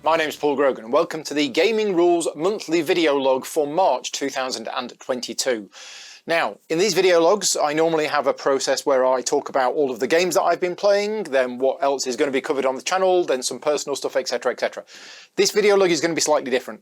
my name's Paul Grogan and welcome to the Gaming Rules monthly video log for March 2022. Now, in these video logs, I normally have a process where I talk about all of the games that I've been playing, then what else is going to be covered on the channel, then some personal stuff, etc, etc. This video log is going to be slightly different.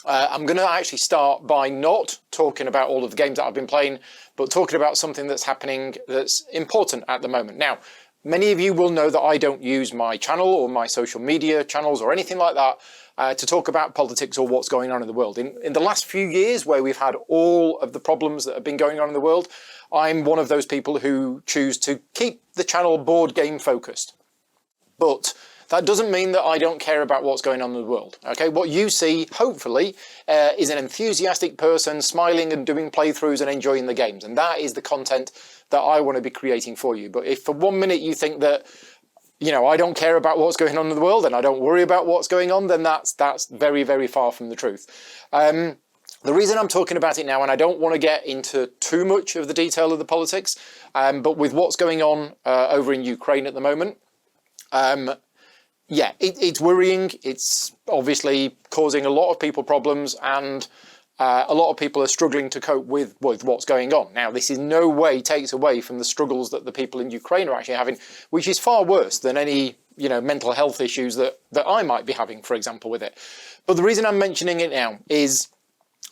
I'm going to actually start by not talking about all of the games that I've been playing, but talking about something that's happening that's important at the moment. Now, many of you will know that I don't use my channel or my social media channels or anything like that to talk about politics or what's going on in the world. In the last few years, where we've had all of the problems that have been going on in the world, I'm one of those people who choose to keep the channel board game focused. But that doesn't mean that I don't care about what's going on in the world. Okay, what you see, hopefully, is an enthusiastic person smiling and doing playthroughs and enjoying the games. And that is the content that I want to be creating for you. But if for 1 minute you think that, you know, I don't care about what's going on in the world and I don't worry about what's going on, then that's very, very far from the truth. The reason I'm talking about it now, and I don't want to get into too much of the detail of the politics, but with what's going on over in Ukraine at the moment, yeah, it's worrying. It's obviously causing a lot of people problems, and a lot of people are struggling to cope with what's going on. Now, this in no way takes away from the struggles that the people in Ukraine are actually having, which is far worse than any, you know, mental health issues that I might be having, for example, with it. But the reason I'm mentioning it now is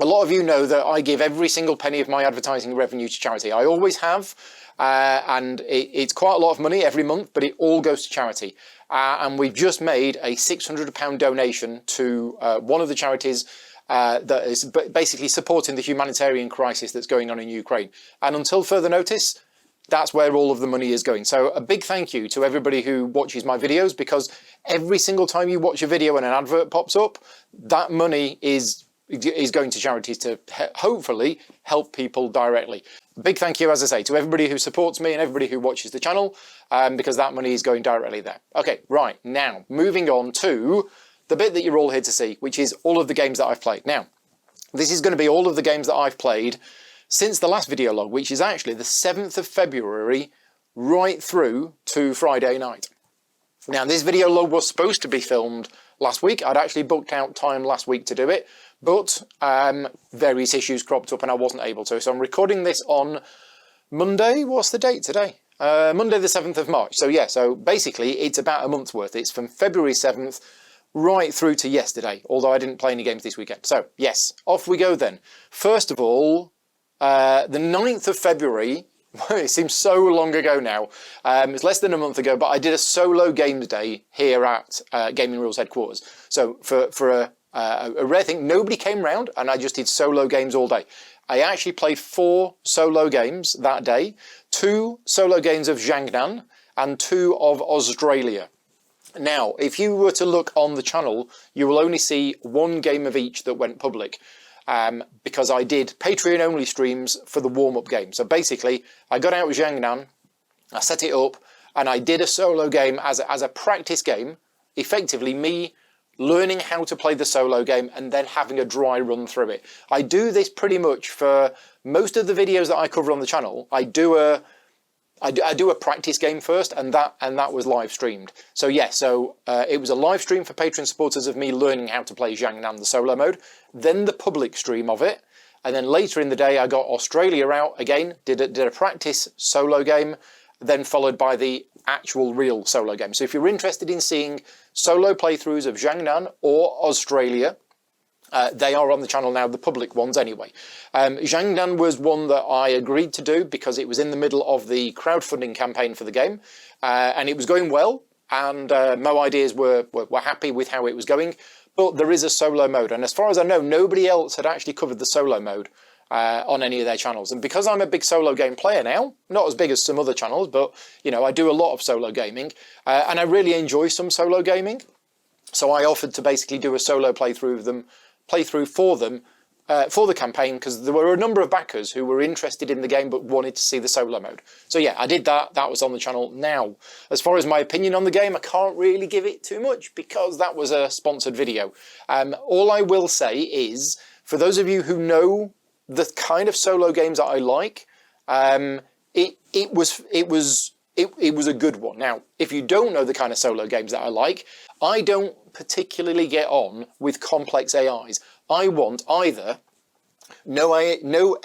a lot of you know that I give every single penny of my advertising revenue to charity. I always have, and it's quite a lot of money every month, but it all goes to charity. And we've just made a £600 donation to one of the charities that is basically supporting the humanitarian crisis that's going on in Ukraine. And until further notice, that's where all of the money is going. So a big thank you to everybody who watches my videos, because every single time you watch a video and an advert pops up, that money is going to charities to hopefully help people directly. Big thank you, as I say, to everybody who supports me and everybody who watches the channel, because that money is going directly there. Okay, right, now moving on to the bit that you're all here to see, which is all of the games that I've played. Now, this is going to be all of the games that I've played since the last video log, which is actually the 7th of February, right through to Friday night. Now, this video log was supposed to be filmed last week. I'd actually booked out time last week to do it, but various issues cropped up and I wasn't able to. So I'm recording this on Monday. What's the date today? Monday the 7th of March. So yeah, so basically it's about a month's worth. It's from February 7th right through to yesterday, although I didn't play any games this weekend. So yes, off we go then. First of all, the 9th of February, it seems so long ago now, it's less than a month ago, but I did a solo games day here at Gaming Rules headquarters. So for a rare thing, nobody came round and I just did solo games all day. I actually played 4 solo games that day, 2 solo games of Jiangnan and 2 of Australia. Now, if you were to look on the channel, you will only see 1 game of each that went public, because I did Patreon-only streams for the warm-up game. So basically, I got out with Jiangnan, I set it up, and I did a solo game as a practice game, effectively me learning how to play the solo game and then having a dry run through it. I do this pretty much for most of the videos that I cover on the channel. I do a practice game first, and that was live streamed. So yeah, it was a live stream for Patreon supporters of me learning how to play Jiangnan the solo mode, then the public stream of it, and then later in the day I got Australia out again, did a practice solo game, then followed by the actual real solo game. So if you're interested in seeing solo playthroughs of Jiangnan or Australia, they are on the channel now, the public ones anyway. Jiangnan was one that I agreed to do because it was in the middle of the crowdfunding campaign for the game, and it was going well, and Mo Ideas were happy with how it was going, but there is a solo mode, and as far as I know, nobody else had actually covered the solo mode on any of their channels. And because I'm a big solo game player now, not as big as some other channels, but you know, I do a lot of solo gaming, and I really enjoy some solo gaming, so I offered to basically do a solo playthrough for them for the campaign, because there were a number of backers who were interested in the game but wanted to see the solo mode. So yeah, I did that. That was on the channel. Now, as far as my opinion on the game, I can't really give it too much because that was a sponsored video. All I will say is, for those of you who know the kind of solo games that I like, it was it was a good one. Now, if you don't know the kind of solo games that I don't particularly get on with complex AIs. I want either no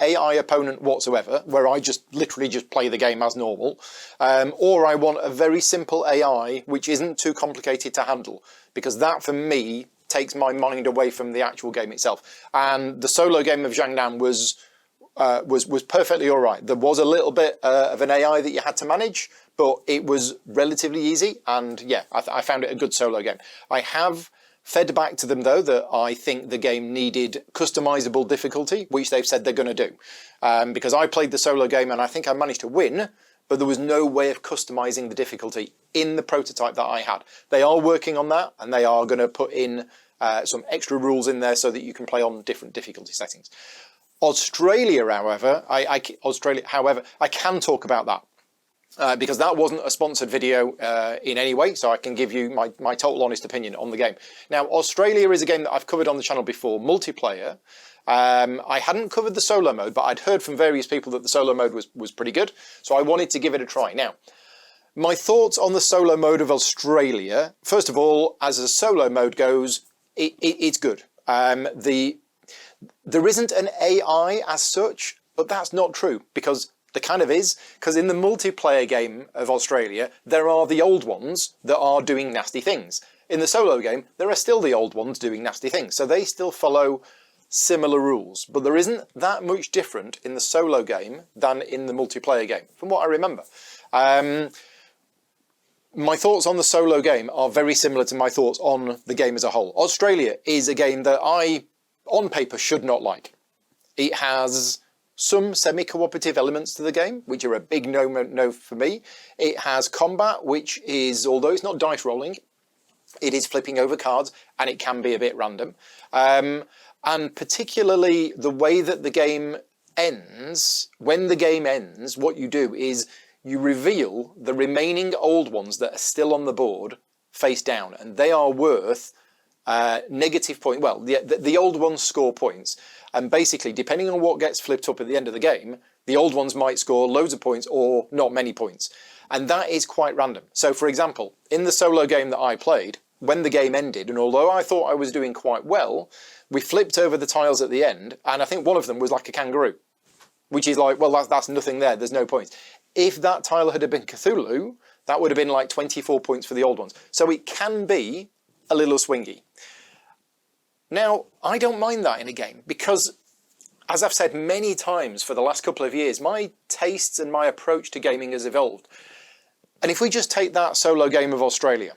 AI opponent whatsoever, where I just literally just play the game as normal, or I want a very simple AI which isn't too complicated to handle, because that for me takes my mind away from the actual game itself. And the solo game of Jiangnan was perfectly all right. There was a little bit of an AI that you had to manage, but it was relatively easy, and yeah, I found it a good solo game. I have fed back to them though that I think the game needed customizable difficulty, which they've said they're going to do, because I played the solo game and I think I managed to win, but there was no way of customizing the difficulty in the prototype that I had. They are working on that, and they are going to put in some extra rules in there so that you can play on different difficulty settings. Australia, however, I can talk about that. Because that wasn't a sponsored video in any way, so I can give you my total honest opinion on the game. Now, Australia is a game that I've covered on the channel before, multiplayer. I hadn't covered the solo mode, but I'd heard from various people that the solo mode was pretty good, so I wanted to give it a try. Now, my thoughts on the solo mode of Australia, first of all, as a solo mode goes, it's good. There isn't an AI as such, but that's not true, because there kind of is, because in the multiplayer game of Australia, there are the old ones that are doing nasty things. In the solo game, there are still the old ones doing nasty things, so they still follow similar rules. But there isn't that much different in the solo game than in the multiplayer game, from what I remember. My thoughts on the solo game are very similar to my thoughts on the game as a whole. Australia is a game that I, on paper, should not like. It has some semi-cooperative elements to the game, which are a big no for me. It has combat, which is, although it's not dice rolling, it is flipping over cards, and it can be a bit random. And particularly the way that the game ends, when the game ends, what you do is you reveal the remaining old ones that are still on the board face down, and they are worth negative point. Well, the old ones score points. And basically, depending on what gets flipped up at the end of the game, the old ones might score loads of points or not many points. And that is quite random. So for example, in the solo game that I played, when the game ended, and although I thought I was doing quite well, we flipped over the tiles at the end, and I think one of them was like a kangaroo, which is like, well, that's nothing there, there's no points. If that tile had been Cthulhu, that would have been like 24 points for the old ones. So it can be a little swingy. Now, I don't mind that in a game because, as I've said many times for the last couple of years, my tastes and my approach to gaming has evolved. And if we just take that solo game of Australia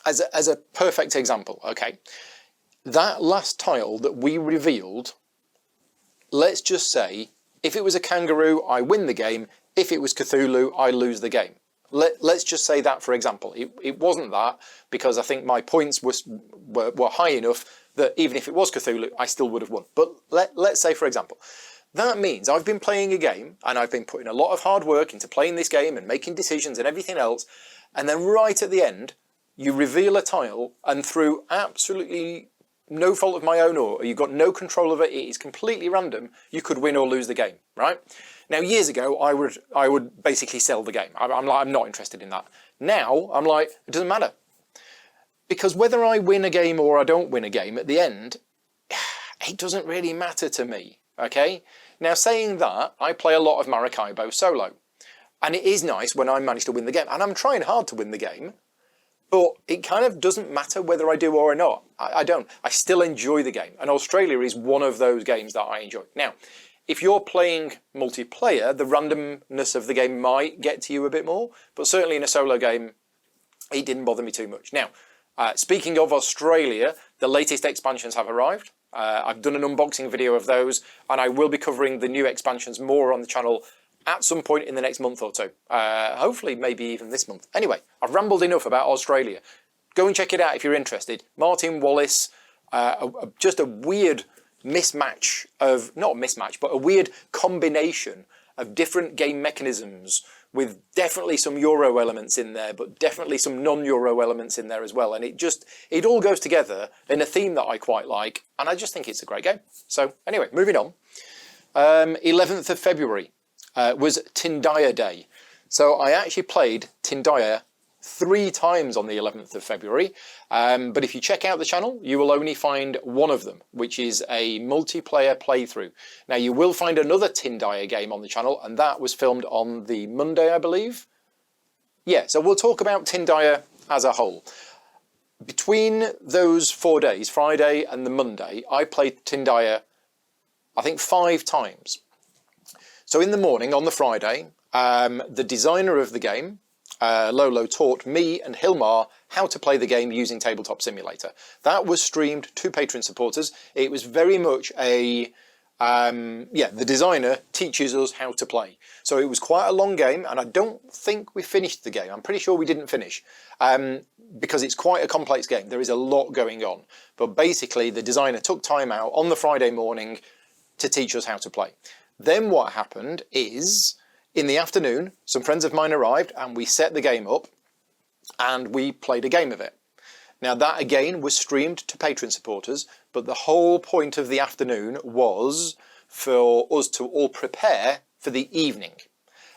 as a perfect example, okay, that last tile that we revealed, let's just say, if it was a kangaroo, I win the game. If it was Cthulhu, I lose the game. Let's just say that, for example. It wasn't that, because I think my points were high enough that even if it was Cthulhu, I still would have won. But let's say, for example, that means I've been playing a game, and I've been putting a lot of hard work into playing this game and making decisions and everything else, and then right at the end, you reveal a tile, and through absolutely no fault of my own, or you've got no control of it, it is completely random, you could win or lose the game, right? Now, years ago, I would basically sell the game. I'm not interested in that. Now, I'm like, it doesn't matter. Because whether I win a game or I don't win a game, at the end, it doesn't really matter to me, okay? Now, saying that, I play a lot of Maracaibo solo. And it is nice when I manage to win the game. And I'm trying hard to win the game. But it kind of doesn't matter whether I do or not. I don't. I still enjoy the game. And Australia is one of those games that I enjoy. Now, if you're playing multiplayer, the randomness of the game might get to you a bit more. But certainly in a solo game, it didn't bother me too much. Now, speaking of Australia, the latest expansions have arrived. I've done an unboxing video of those, and I will be covering the new expansions more on the channel at some point in the next month or two. Hopefully, maybe even this month. Anyway, I've rambled enough about Australia. Go and check it out if you're interested. Martin Wallace, just a weird mismatch of, not mismatch, but a weird combination of different game mechanisms with definitely some Euro elements in there, but definitely some non-Euro elements in there as well. And it all goes together in a theme that I quite like, and I just think it's a great game. So anyway, moving on. 11th of February was Tindaya Day. So I actually played Tindaya 3 times on the 11th of February, but if you check out the channel, you will only find one of them, which is a multiplayer playthrough. Now, you will find another Tindaya game on the channel, and that was filmed on the Monday, I believe. Yeah, so we'll talk about Tindaya as a whole. Between those 4 days, Friday and the Monday, I played Tindaya, I think 5 times. So in the morning, on the Friday, the designer of the game, Lolo, taught me and Hilmar how to play the game using Tabletop Simulator. That was streamed to Patreon supporters. It was very much a, the designer teaches us how to play. So it was quite a long game, and I don't think we finished the game. I'm pretty sure we didn't finish, because it's quite a complex game. There is a lot going on. But basically, the designer took time out on the Friday morning to teach us how to play. Then what happened is, in the afternoon, some friends of mine arrived and we set the game up and we played a game of it. Now that again was streamed to Patreon supporters, but the whole point of the afternoon was for us to all prepare for the evening.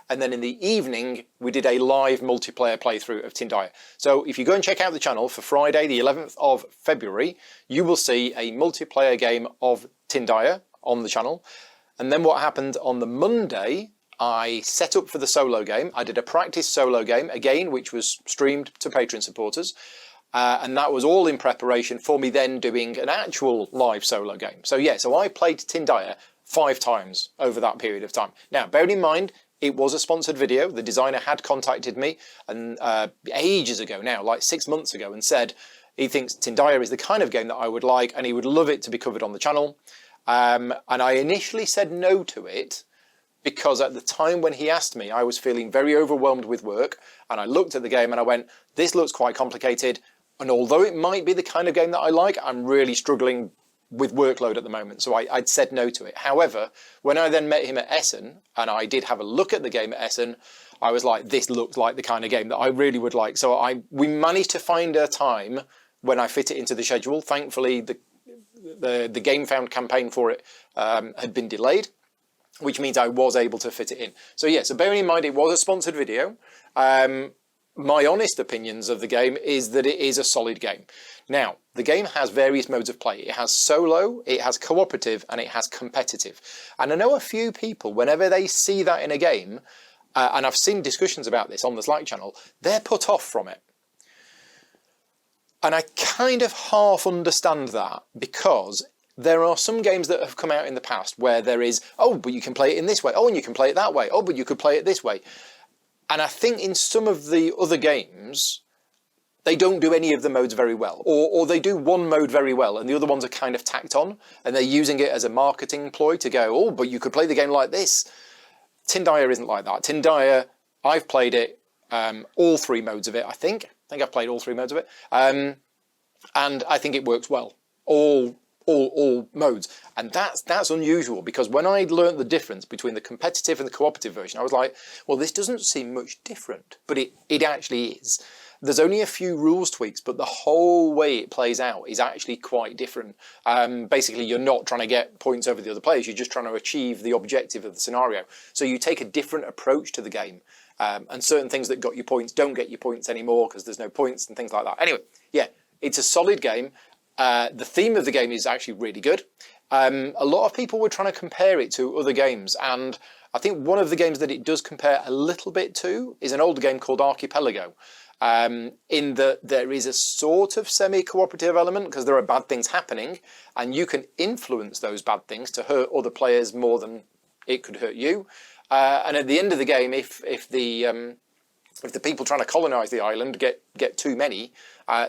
And then in the evening, we did a live multiplayer playthrough of Tindaya. So if you go and check out the channel for Friday, the 11th of February, you will see a multiplayer game of Tindaya on the channel. And then what happened on the Monday, I set up for the solo game. I did a practice solo game, again, which was streamed to Patreon supporters. And that was all in preparation for me then doing an actual live solo game. So yeah, so I played Tindaya 5 times over that period of time. Now, bearing in mind, it was a sponsored video. The designer had contacted me and ages ago now, like 6 months ago, and said he thinks Tindaya is the kind of game that I would like and he would love it to be covered on the channel. And I initially said no to it because at the time when he asked me, I was feeling very overwhelmed with work, and I looked at the game and I went, this looks quite complicated, and although it might be the kind of game that I like, I'm really struggling with workload at the moment, so I'd said no to it. However, when I then met him at Essen, and I did have a look at the game at Essen, I was like, this looks like the kind of game that I really would like. So we managed to find a time when I fit it into the schedule. Thankfully, the Game Found campaign for it had been delayed, which means I was able to fit it in. So yeah, so bearing in mind it was a sponsored video, my honest opinions of the game is that it is a solid game. Now, the game has various modes of play. It has solo, it has cooperative, and it has competitive. And I know a few people, whenever they see that in a game, and I've seen discussions about this on the Slack channel, they're put off from it. And I kind of half understand that, because there are some games that have come out in the past where there is, oh, but you can play it in this way. Oh, and you can play it that way. Oh, but you could play it this way. And I think in some of the other games, they don't do any of the modes very well. Or they do one mode very well and the other ones are kind of tacked on and they're using it as a marketing ploy to go, oh, but you could play the game like this. Tindaya isn't like that. Tindaya, I've played it, all 3 modes of it, I think. I think I've played all 3 modes of it. And I think it works well. All modes, and that's unusual, because when I learnt the difference between the competitive and the cooperative version, I was like, well, this doesn't seem much different, but it actually is. There's only a few rules tweaks, but the whole way it plays out is actually quite different. Basically, you're not trying to get points over the other players, you're just trying to achieve the objective of the scenario. So you take a different approach to the game, and certain things that got you points don't get you points anymore because there's no points and things like that. Anyway, yeah, it's a solid game. The theme of the game is actually really good. A lot of people were trying to compare it to other games, and I think one of the games that it does compare a little bit to is an older game called Archipelago, in that there is a sort of semi-cooperative element because there are bad things happening and you can influence those bad things to hurt other players more than it could hurt you. And at the end of the game, if the people trying to colonise the island get too many,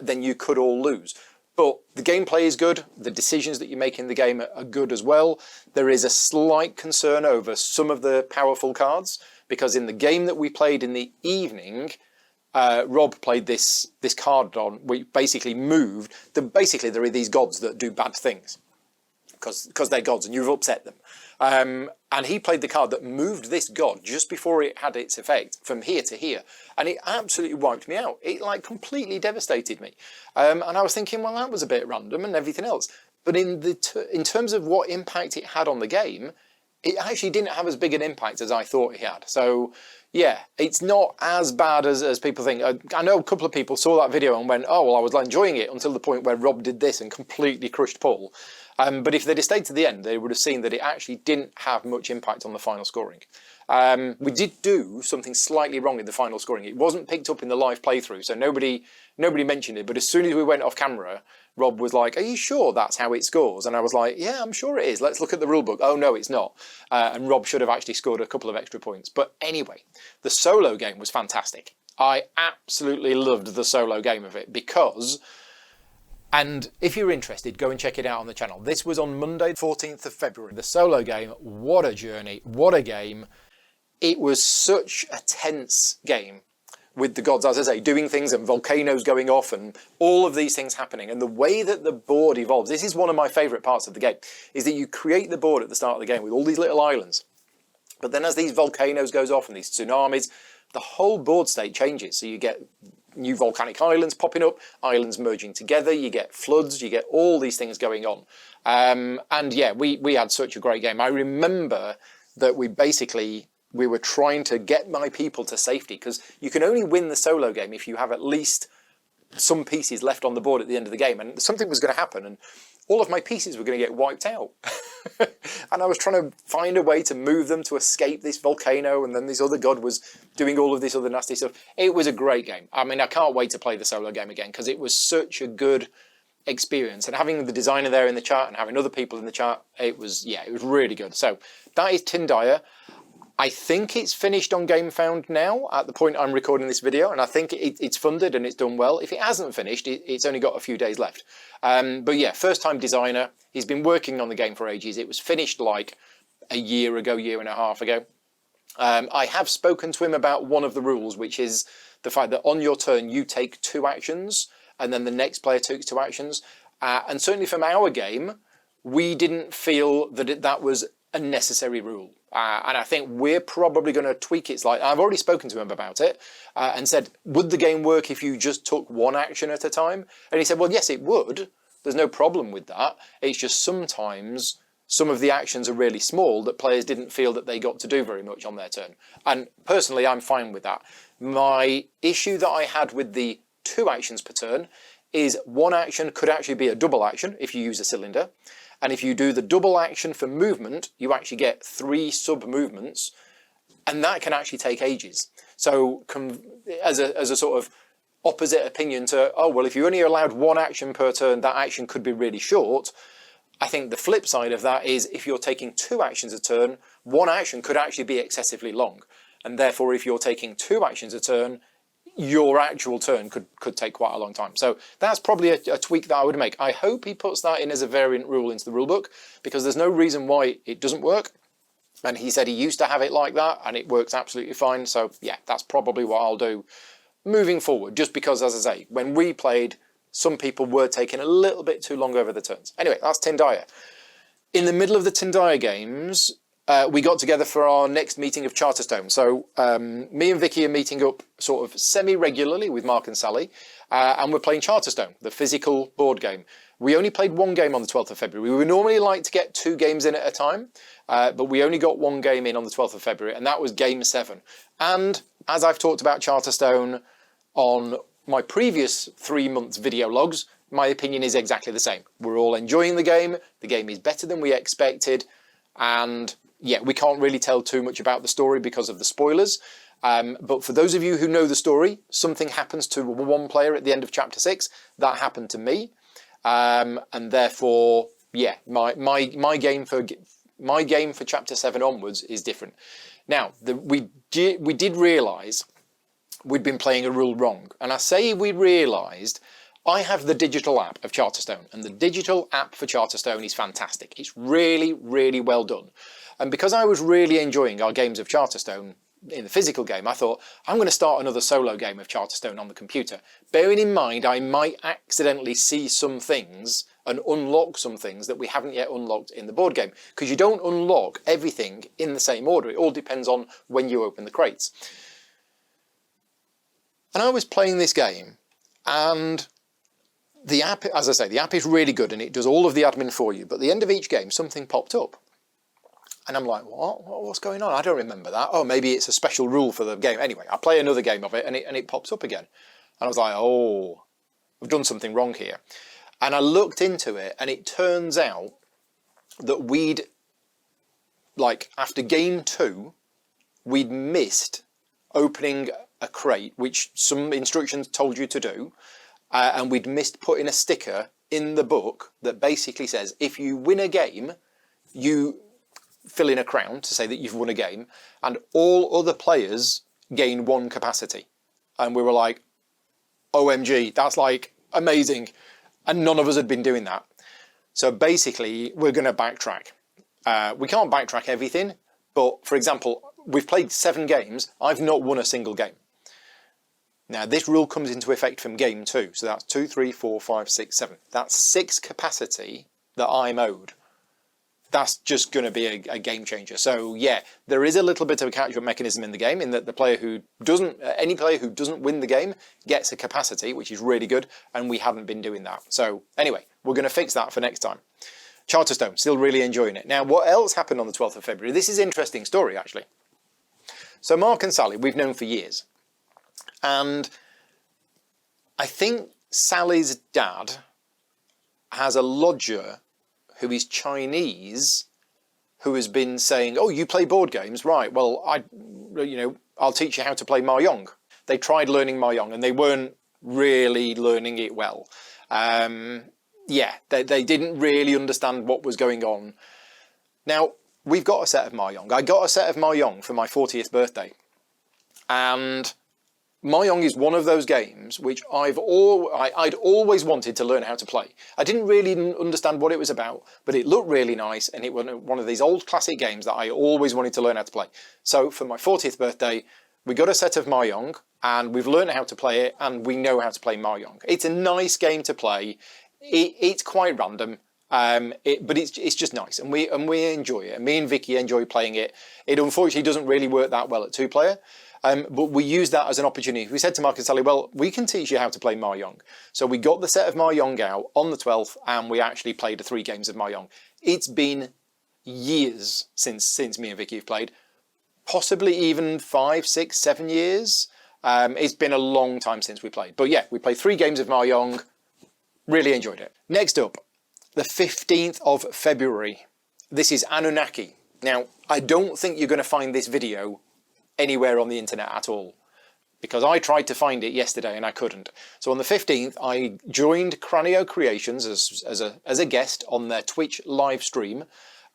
then you could all lose. But the gameplay is good, the decisions that you make in the game are good as well. There is a slight concern over some of the powerful cards, because in the game that we played in the evening, Rob played this card on, which basically moved. Basically, there are these gods that do bad things, because they're gods and you've upset them. And he played the card that moved this god just before it had its effect from here to here. And it absolutely wiped me out. It like completely devastated me. And I was thinking, well, that was a bit random and everything else. But in terms of what impact it had on the game, it actually didn't have as big an impact as I thought it had. So yeah, it's not as bad as people think. I know a couple of people saw that video and went, oh, well, I was enjoying it until the point where Rob did this and completely crushed Paul. But if they'd have stayed to the end, they would have seen that it actually didn't have much impact on the final scoring. We did do something slightly wrong in the final scoring. It wasn't picked up in the live playthrough, so nobody mentioned it. But as soon as we went off camera, Rob was like, are you sure that's how it scores? And I was like, yeah, I'm sure it is. Let's look at the rulebook. Oh, no, it's not. And Rob should have actually scored a couple of extra points. But anyway, the solo game was fantastic. I absolutely loved the solo game of it because... And if you're interested, go and check it out on the channel. This was on Monday, 14th of February. The solo game, what a journey, what a game. It was such a tense game with the gods, as I say, doing things and volcanoes going off and all of these things happening. And the way that the board evolves, this is one of my favourite parts of the game, is that you create the board at the start of the game with all these little islands. But then as these volcanoes goes off and these tsunamis, the whole board state changes. So you get new volcanic islands popping up, islands merging together, you get floods, you get all these things going on. And yeah, we had such a great game. I remember that we were trying to get my people to safety, because you can only win the solo game if you have at least some pieces left on the board at the end of the game, and something was going to happen and all of my pieces were going to get wiped out. And I was trying to find a way to move them to escape this volcano, and then this other god was doing all of this other nasty stuff. It was a great game. I mean, I can't wait to play the solo game again because it was such a good experience, and having the designer there in the chat and having other people in the chat, it was really good. So that is Tindaya. I think it's finished on GameFound now at the point I'm recording this video, and I think it's funded and it's done well. If it hasn't finished, it's only got a few days left. But yeah, first time designer. He's been working on the game for ages. It was finished like a year ago, year and a half ago. I have spoken to him about one of the rules, which is the fact that on your turn you take 2 actions and then the next player takes 2 actions. And certainly from our game, we didn't feel that that was a necessary rule. And I think we're probably going to tweak it slightly. I've already spoken to him about it and said, would the game work if you just took 1 action at a time? And he said, well, yes, it would. There's no problem with that. It's just sometimes some of the actions are really small that players didn't feel that they got to do very much on their turn. And personally, I'm fine with that. My issue that I had with the 2 actions per turn is 1 action could actually be a double action if you use a cylinder. And if you do the double action for movement, you actually get 3 sub-movements, and that can actually take ages. So as a sort of opposite opinion to, oh, well, if you only allowed 1 action per turn, that action could be really short. I think the flip side of that is if you're taking 2 actions a turn, 1 action could actually be excessively long. And therefore, if you're taking 2 actions a turn, your actual turn could take quite a long time. So that's probably a tweak that I would make. I hope he puts that in as a variant rule into the rulebook, because there's no reason why it doesn't work. And he said he used to have it like that and it works absolutely fine. So yeah, that's probably what I'll do moving forward, just because, as I say, when we played, some people were taking a little bit too long over the turns. Anyway, that's Tindaya. In the middle of the Tindaya games, we got together for our next meeting of Charterstone. So me and Vicky are meeting up sort of semi-regularly with Mark and Sally, and we're playing Charterstone, the physical board game. We only played 1 game on the 12th of February. We would normally like to get 2 games in at a time, but we only got 1 game in on the 12th of February, and that was game 7. And as I've talked about Charterstone on my previous 3 months video logs, my opinion is exactly the same. We're all enjoying the game is better than we expected, and yeah, we can't really tell too much about the story because of the spoilers. But for those of you who know the story, something happens to 1 player at the end of chapter 6. That happened to me, and therefore, yeah, my game for chapter 7 onwards is different. Now, we did realise we'd been playing a rule wrong, and I say we realised. I have the digital app of Charterstone, and the digital app for Charterstone is fantastic. It's really, really well done. And because I was really enjoying our games of Charterstone in the physical game, I thought, I'm going to start another solo game of Charterstone on the computer. Bearing in mind, I might accidentally see some things and unlock some things that we haven't yet unlocked in the board game. Because you don't unlock everything in the same order. It all depends on when you open the crates. And I was playing this game, and the app, as I say, the app is really good and it does all of the admin for you. But at the end of each game, something popped up. And I'm like, what's going on? I don't remember that. Oh, maybe it's a special rule for the game. Anyway, I play another game of it and it pops up again. And I was like, oh, I've done something wrong here. And I looked into it, and it turns out that after game 2, we'd missed opening a crate, which some instructions told you to do, and we'd missed putting a sticker in the book that basically says, if you win a game, you fill in a crown to say that you've won a game, and all other players gain 1 capacity. And we were like, OMG, that's like amazing. And none of us had been doing that. So basically, we're going to backtrack. We can't backtrack everything, but for example, we've played 7 games. I've not won a single game. Now, this rule comes into effect from game 2. So that's 2, 3, 4, 5, 6, 7. That's 6 capacity that I'm owed. That's just going to be a game changer. So yeah, there is a little bit of a catch-up mechanism in the game, in that any player who doesn't win the game gets a capacity, which is really good, and we haven't been doing that. So anyway, we're going to fix that for next time. Charterstone, still really enjoying it. Now, what else happened on the 12th of February? This is an interesting story, actually. So Mark and Sally, we've known for years. And I think Sally's dad has a lodger who is Chinese, who has been saying, oh, you play board games? Right, well, I'll teach you how to play Mahjong. They tried learning Mahjong and they weren't really learning it well. Yeah, they didn't really understand what was going on. Now, we've got a set of Mahjong. I got a set of Mahjong for my 40th birthday. And Mahjong is one of those games which I'd always wanted to learn how to play. I didn't really understand what it was about, but it looked really nice, and it was one of these old classic games that I always wanted to learn how to play. So for my 40th birthday, we got a set of Mahjong, and we've learned how to play it, and we know how to play Mahjong. It's a nice game to play. It's quite random, but it's just nice, and we enjoy it. And me and Vicky enjoy playing it. It unfortunately doesn't really work that well at 2-player. But we use that as an opportunity. We said to Mark and Sally, well, we can teach you how to play Mahjong. So we got the set of Mahjong out on the 12th, and we actually played 3 games of Mahjong. It's been years since me and Vicky have played, possibly even 5, 6, 7 years. It's been a long time since we played. But yeah, we played 3 games of Mahjong, really enjoyed it. Next up, the 15th of February. This is Anunnaki. Now, I don't think you're going to find this video anywhere on the internet at all, because I tried to find it yesterday and I couldn't. So on the 15th, I joined Cranio Creations as a guest on their Twitch live stream,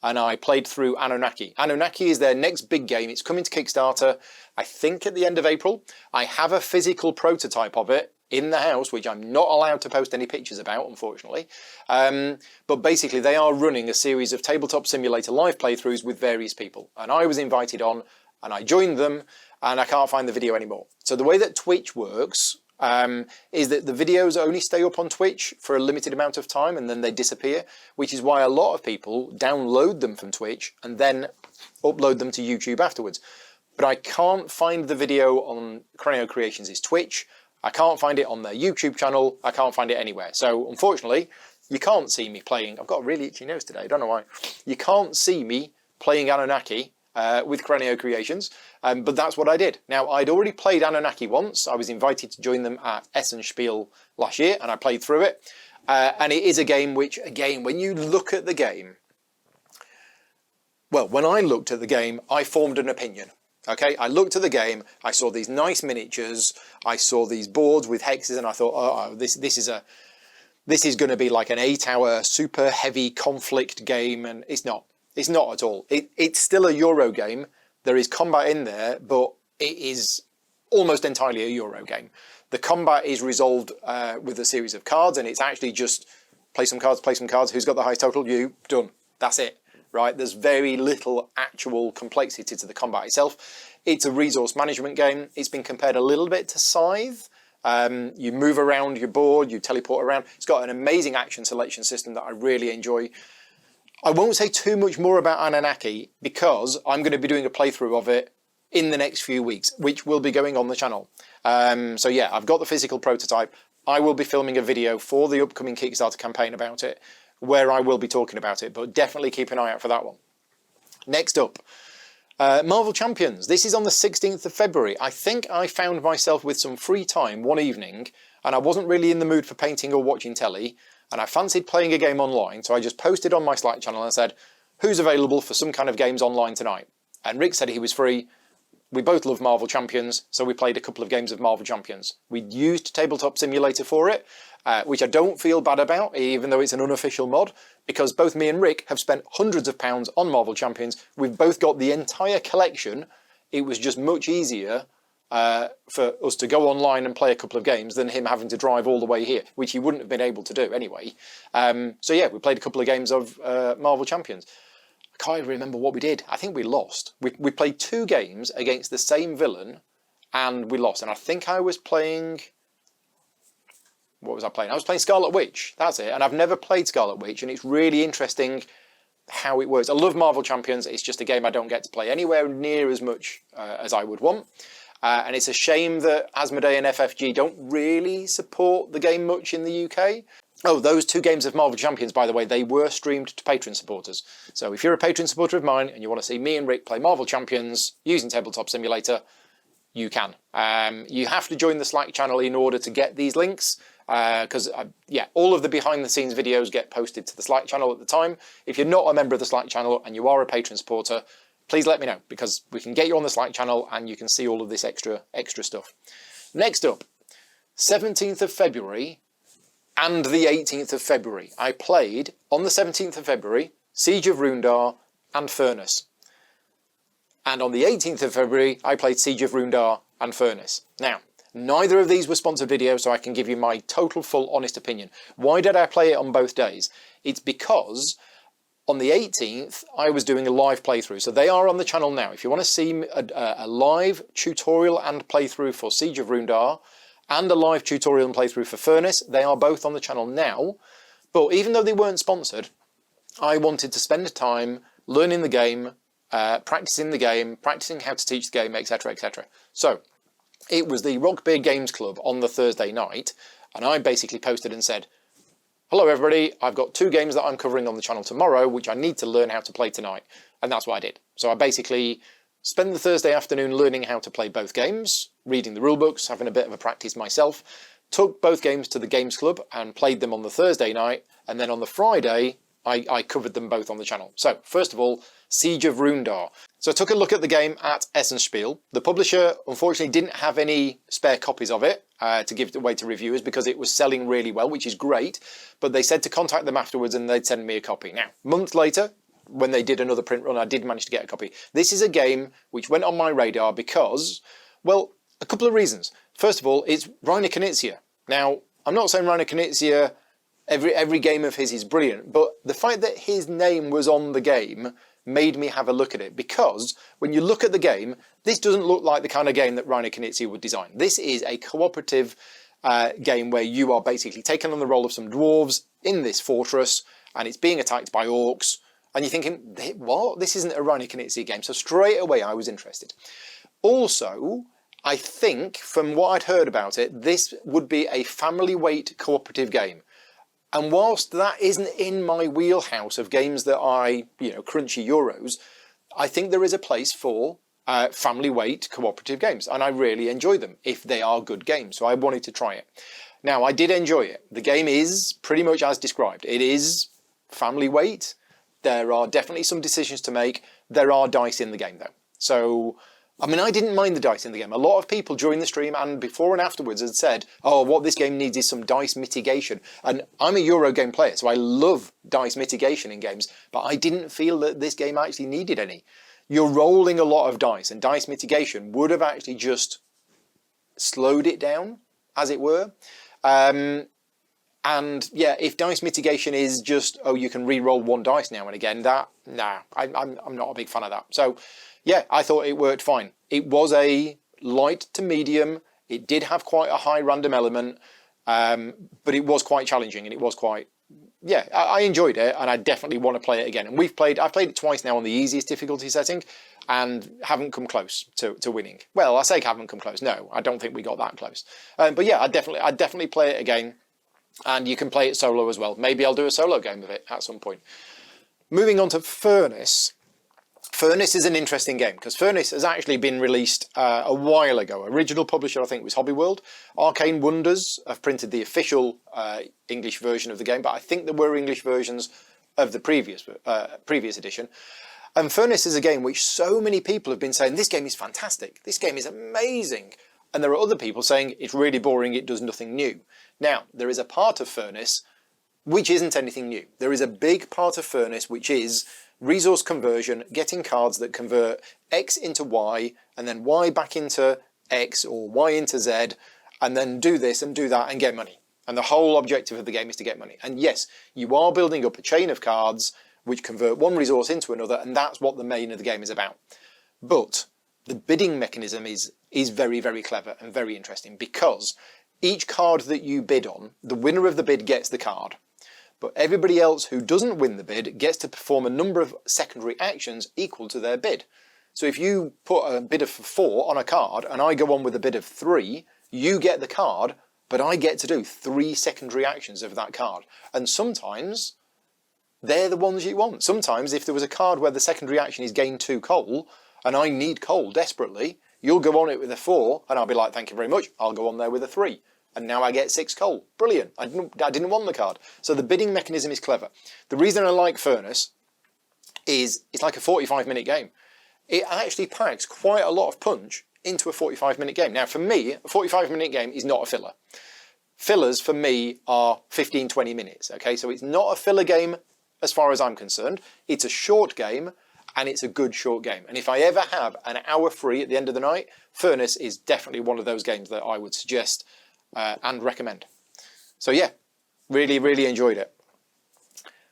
and I played through Anunnaki. Anunnaki is their next big game. It's coming to Kickstarter, I think at the end of April. I have a physical prototype of it in the house, which I'm not allowed to post any pictures about, unfortunately. But basically, they are running a series of Tabletop Simulator live playthroughs with various people, and I was invited on, and I joined them, and I can't find the video anymore. So the way that Twitch works is that the videos only stay up on Twitch for a limited amount of time, and then they disappear, which is why a lot of people download them from Twitch and then upload them to YouTube afterwards. But I can't find the video on Cranio Creations' Twitch. I can't find it on their YouTube channel. I can't find it anywhere. So unfortunately, you can't see me playing. I've got a really itchy nose today. I don't know why. You can't see me playing Anunnaki with Cranio Creations, but that's what I did. Now, I'd already played Anunnaki once. I was invited to join them at Essenspiel last year, and I played through it. And it is a game which, again, when you look at the game, well, when I looked at the game, I formed an opinion. Okay, I looked at the game, I saw these nice miniatures, I saw these boards with hexes, and I thought, oh, this is going to be like an 8-hour super heavy conflict game, and it's not. It's not at all. It's still a Euro game. There is combat in there, but it is almost entirely a Euro game. The combat is resolved with a series of cards, and it's actually just play some cards. Who's got the highest total? You. Done. That's it. Right? There's very little actual complexity to the combat itself. It's a resource management game. It's been compared a little bit to Scythe. You move around your board, you teleport around. It's got an amazing action selection system that I really enjoy. I won't say too much more about Anunnaki because I'm going to be doing a playthrough of it in the next few weeks, which will be going on the channel. So yeah, I've got the physical prototype. I will be filming a video for the upcoming Kickstarter campaign about it, where I will be talking about it, but definitely keep an eye out for that one. Next up, Marvel Champions. This is on the 16th of February. I think I found myself with some free time one evening, and I wasn't really in the mood for painting or watching telly, and I fancied playing a game online, so I just posted on my Slack channel and said, who's available for some kind of games online tonight? And Rick said he was free. We both love Marvel Champions, so we played a couple of games of Marvel Champions. We used Tabletop Simulator for it, which I don't feel bad about, even though it's an unofficial mod, because both me and Rick have spent hundreds of pounds on Marvel Champions. We've both got the entire collection. It was just much easier for us to go online and play a couple of games than him having to drive all the way here, which he wouldn't have been able to do anyway. So yeah, we played a couple of games of Marvel Champions. I can't even remember what we did. I think we lost. We played 2 games against the same villain, and we lost. And I think I was playing... What was I playing? I was playing Scarlet Witch. That's it. And I've never played Scarlet Witch, and it's really interesting how it works. I love Marvel Champions. It's just a game I don't get to play anywhere near as much as I would want. And it's a shame that Asmodee and FFG don't really support the game much in the UK. Oh, those 2 games of Marvel Champions, by the way, they were streamed to Patreon supporters. So if you're a Patreon supporter of mine and you want to see me and Rick play Marvel Champions using Tabletop Simulator, you can. You have to join the Slack channel in order to get these links, because yeah, all of the behind the scenes videos get posted to the Slack channel at the time. If you're not a member of the Slack channel and you are a Patreon supporter, please let me know, because we can get you on the Slack channel and you can see all of this extra stuff. Next up, 17th of February and the 18th of February. I played, on the 17th of February, Siege of Rundar and Furnace. And on the 18th of February, I played Siege of Rundar and Furnace. Now, neither of these were sponsored videos, so I can give you my total, full, honest opinion. Why did I play it on both days? It's because on the 18th, I was doing a live playthrough. So they are on the channel now. If you want to see a live tutorial and playthrough for Siege of Rundar, and a live tutorial and playthrough for Furnace, they are both on the channel now. But even though they weren't sponsored, I wanted to spend time learning the game, practicing how to teach the game, etc, etc. So it was the Rockbeard Games Club on the Thursday night, and I basically posted and said, hello everybody, I've got 2 games that I'm covering on the channel tomorrow, which I need to learn how to play tonight. And that's what I did. So I basically spent the Thursday afternoon learning how to play both games, reading the rulebooks, having a bit of a practice myself, took both games to the Games Club and played them on the Thursday night, and then on the Friday I covered them both on the channel. So first of all, Siege of Rundar. So I took a look at the game at Essenspiel. The publisher unfortunately didn't have any spare copies of it to give away to reviewers because it was selling really well, which is great, but they said to contact them afterwards and they'd send me a copy. Now, months later, when they did another print run, I did manage to get a copy. This is a game which went on my radar because, well, a couple of reasons. First of all, it's Reiner Knizia. Now, I'm not saying Reiner Knizia, every game of his is brilliant, but the fact that his name was on the game made me have a look at it, because when you look at the game, this doesn't look like the kind of game that Reiner Knizia would design. This is a cooperative game where you are basically taking on the role of some dwarves in this fortress, and it's being attacked by orcs. And you're thinking, what? This isn't a Reiner Knizia game. So straight away I was interested. Also, I think from what I'd heard about it, this would be a family weight cooperative game. And whilst that isn't in my wheelhouse of games that I, crunchy euros, I think there is a place for family weight cooperative games. And I really enjoy them if they are good games. So I wanted to try it. Now, I did enjoy it. The game is pretty much as described. It is family weight. There are definitely some decisions to make. There are dice in the game though. So, I mean, I didn't mind the dice in the game. A lot of people during the stream and before and afterwards had said, oh, what this game needs is some dice mitigation. And I'm a Eurogame player, so I love dice mitigation in games, but I didn't feel that this game actually needed any. You're rolling a lot of dice, and dice mitigation would have actually just slowed it down, as it were. And yeah, if dice mitigation is just, oh, you can re-roll 1 dice now and again, I'm not a big fan of that. So yeah, I thought it worked fine. It was a light to medium. It did have quite a high random element, but it was quite challenging, and it was quite, yeah, I enjoyed it, and I definitely want to play it again. And I've played it twice now on the easiest difficulty setting, and haven't come close to winning. Well, I say haven't come close. No, I don't think we got that close. But yeah, I'd definitely play it again. And you can play it solo as well. Maybe I'll do a solo game of it at some point. Moving on to Furnace. Furnace is an interesting game because Furnace has actually been released a while ago. Original publisher, I think, was Hobby World. Arcane Wonders have printed the official English version of the game, but I think there were English versions of the previous edition. And Furnace is a game which so many people have been saying, this game is fantastic, this game is amazing. And there are other people saying it's really boring, it does nothing new. Now, there is a part of Furnace which isn't anything new. There is a big part of Furnace which is resource conversion, getting cards that convert X into Y, and then Y back into X, or Y into Z, and then do this and do that and get money. And the whole objective of the game is to get money. And yes, you are building up a chain of cards which convert one resource into another, and that's what the main of the game is about. But the bidding mechanism is very, very clever and very interesting, because each card that you bid on, the winner of the bid gets the card. But everybody else who doesn't win the bid gets to perform a number of secondary actions equal to their bid. So if you put a bid of 4 on a card and I go on with a bid of 3, you get the card, but I get to do 3 secondary actions of that card. And sometimes they're the ones you want. Sometimes if there was a card where the secondary action is gain 2 coal, and I need coal desperately, you'll go on it with a 4, and I'll be like, thank you very much, I'll go on there with a 3. And now I get 6 coal. Brilliant. I didn't want the card. So the bidding mechanism is clever. The reason I like Furnace is it's like a 45-minute game. It actually packs quite a lot of punch into a 45-minute game. Now, for me, a 45-minute game is not a filler. Fillers, for me, are 15, 20 minutes. Okay, so it's not a filler game as far as I'm concerned. It's a short game, and it's a good short game. And if I ever have an hour free at the end of the night, Furnace is definitely one of those games that I would suggest and recommend. So yeah, really, really enjoyed it.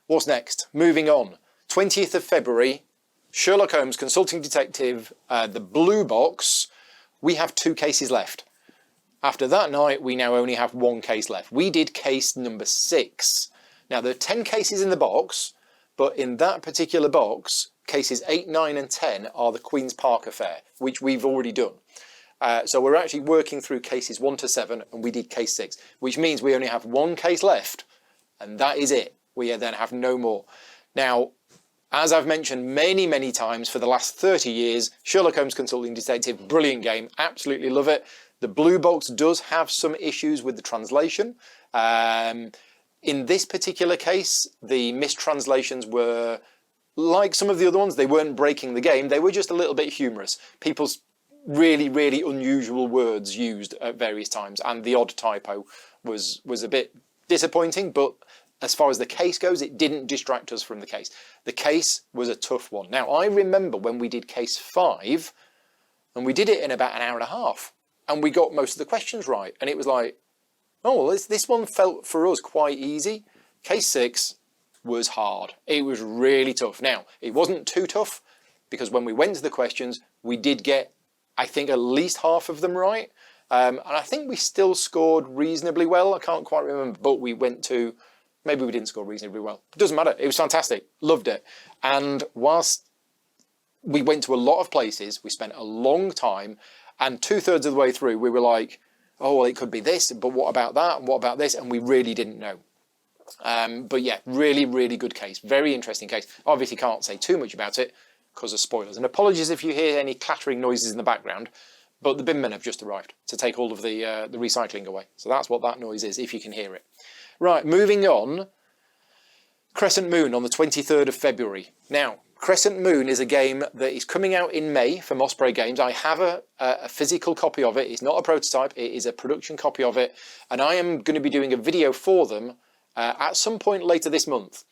What's next? Moving on. 20th of February, Sherlock Holmes Consulting Detective, the blue box. We have 2 cases left. After that night, we now only have 1 case left. We did case number 6. Now, there are 10 cases in the box, but in that particular box, cases 8, 9 and 10 are the Queen's Park affair, which we've already done. So we're actually working through cases 1 to 7, and we did case 6, which means we only have 1 case left, and that is it. We then have no more. Now, as I've mentioned many, many times for the last 30 years, Sherlock Holmes Consulting Detective, brilliant game, absolutely love it. The blue box does have some issues with the translation. In this particular case, the mistranslations were like some of the other ones. They weren't breaking the game, they were just a little bit humorous. People's really, really unusual words used at various times, and the odd typo was a bit disappointing, but as far as the case goes, it didn't distract us from the case. The case was a tough one. Now, I remember when we did case 5, and we did it in about an hour and a half, and we got most of the questions right, and it was like, oh, well, this one felt for us quite easy. Case 6 was hard. It was really tough. Now, it wasn't too tough, because when we went to the questions, we did get, I think, at least half of them right. And I think we still scored reasonably well. I can't quite remember, but we went to, maybe we didn't score reasonably well. It doesn't matter. It was fantastic. Loved it. And whilst we went to a lot of places, we spent a long time, and 2/3 of the way through, we were like, oh, well, it could be this, but what about that? And what about this? And we really didn't know. But yeah, really, really good case. Very interesting case. Obviously can't say too much about it because of spoilers. And apologies if you hear any clattering noises in the background, but the bin men have just arrived to take all of the recycling away. So that's what that noise is, if you can hear it. Right, moving on. Crescent Moon on the 23rd of February. Now, Crescent Moon is a game that is coming out in May from Osprey Games. I have a physical copy of it. It's not a prototype, it is a production copy of it. And I am going to be doing a video for them at some point later this month.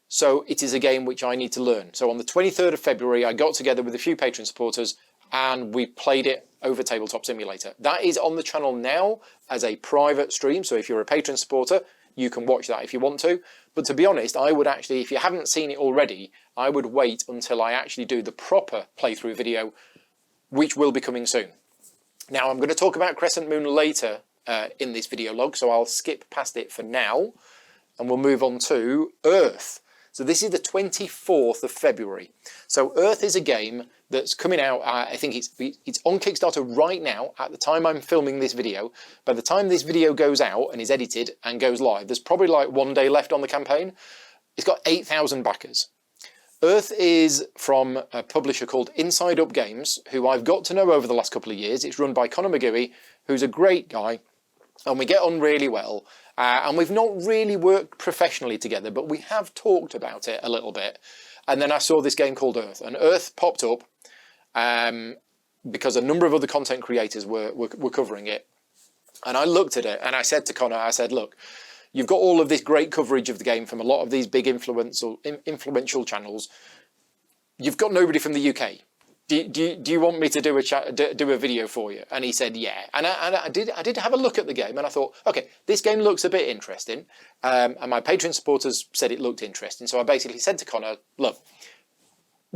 So it is a game which I need to learn. So on the 23rd of February, I got together with a few Patreon supporters and we played it over Tabletop Simulator. That is on the channel now as a private stream. So if you're a Patreon supporter, you can watch that if you want to. But to be honest, I would actually, if you haven't seen it already, I would wait until I actually do the proper playthrough video, which will be coming soon. Now, I'm going to talk about Crescent Moon later in this video log, so I'll skip past it for now, and we'll move on to Earth. So this is the 24th of February. So Earth is a game that's coming out, I think it's on Kickstarter right now at the time I'm filming this video. By the time this video goes out and is edited and goes live, there's probably like 1 day left on the campaign. It's got 8,000 backers. Earth is from a publisher called Inside Up Games, who I've got to know over the last couple of years. It's run by Conor McGooey, who's a great guy, and we get on really well. And we've not really worked professionally together, but we have talked about it a little bit. And then I saw this game called Earth, and Earth popped up because a number of other content creators were covering it. And I looked at it and I said to Conor, I said, look, you've got all of this great coverage of the game from a lot of these big influential channels. You've got nobody from the UK. Do you want me to do a video for you? And he said, yeah. And I did have a look at the game, and I thought, okay, this game looks a bit interesting. And my Patreon supporters said it looked interesting. So I basically said to Conor, look,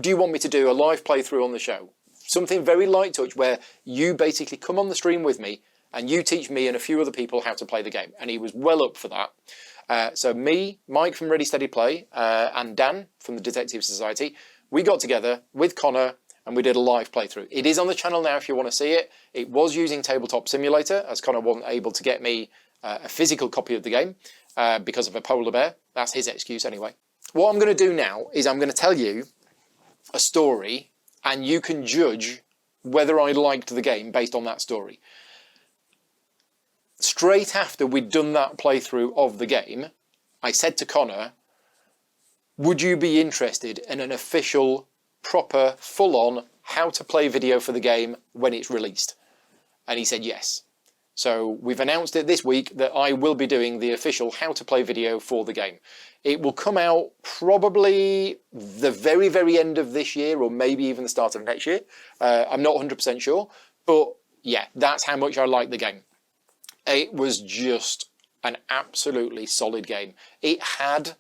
do you want me to do a live playthrough on the show? Something very light touch where you basically come on the stream with me and you teach me and a few other people how to play the game. And he was well up for that. So me, Mike from Ready Steady Play, and Dan from the Detective Society, we got together with Conor and we did a live playthrough. It is on the channel now if you want to see it. It was using Tabletop Simulator, as Conor wasn't able to get me a physical copy of the game because of a polar bear. That's his excuse anyway. What I'm going to do now is I'm going to tell you a story, and you can judge whether I liked the game based on that story. Straight after we'd done that playthrough of the game, I said to Conor, would you be interested in an official, proper, full-on, how to play video for the game when it's released? And he said yes. So we've announced it this week that I will be doing the official how to play video for the game. It will come out probably the very, very end of this year, or maybe even the start of next year. I'm not 100% sure, but yeah, that's how much I like the game. It was just an absolutely solid game. It had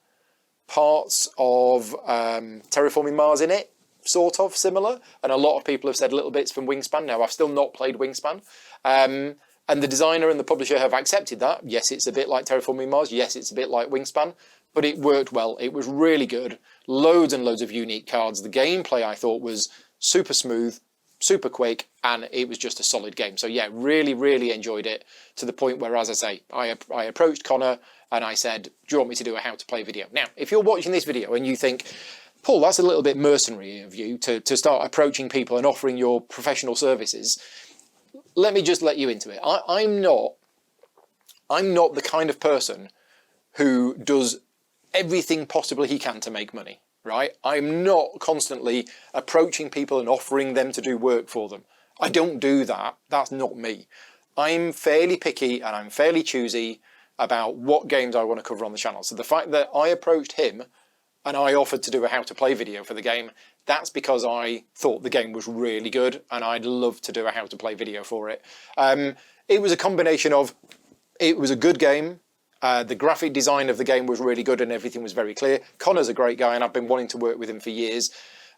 parts of Terraforming Mars in it, sort of similar, and a lot of people have said little bits from Wingspan. Now, I've still not played Wingspan, and the designer and the publisher have accepted that. Yes, it's a bit like Terraforming Mars. Yes, it's a bit like Wingspan, but it worked well. It was really good. Loads and loads of unique cards. The gameplay, I thought, was super smooth, super quick, and it was just a solid game. So yeah, really, really enjoyed it, to the point where, as I say, I approached Conor and I said, do you want me to do a how to play video? Now, if you're watching this video and you think, Paul, that's a little bit mercenary of you to start approaching people and offering your professional services, let me just let you into it. I'm not the kind of person who does everything possibly he can to make money. Right? I'm not constantly approaching people and offering them to do work for them. I don't do that. That's not me. I'm fairly picky and I'm fairly choosy about what games I want to cover on the channel. So the fact that I approached him and I offered to do a how to play video for the game, that's because I thought the game was really good and I'd love to do a how to play video for it. It was a combination of, it was a good game. The graphic design of the game was really good and everything was very clear. Conor's a great guy and I've been wanting to work with him for years.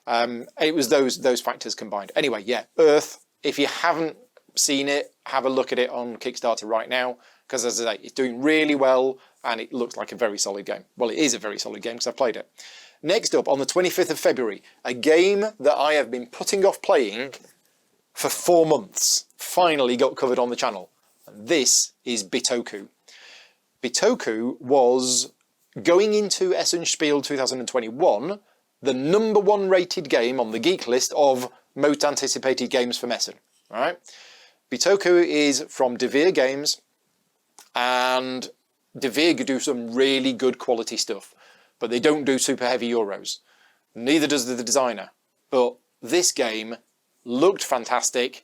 It was those factors combined. Anyway, yeah, Earth, if you haven't seen it, have a look at it on Kickstarter right now, because as I say, it's doing really well and it looks like a very solid game. Well, it is a very solid game because I've played it. Next up, on the 25th of February, a game that I have been putting off playing for 4 months finally got covered on the channel. And this is Bitoku. Bitoku was, going into Essenspiel 2021, the #1 rated game on the Geek list of most anticipated games from Essen. Right? Bitoku is from De Veer Games, and De Veer do some really good quality stuff, but they don't do super heavy Euros. Neither does the designer. But this game looked fantastic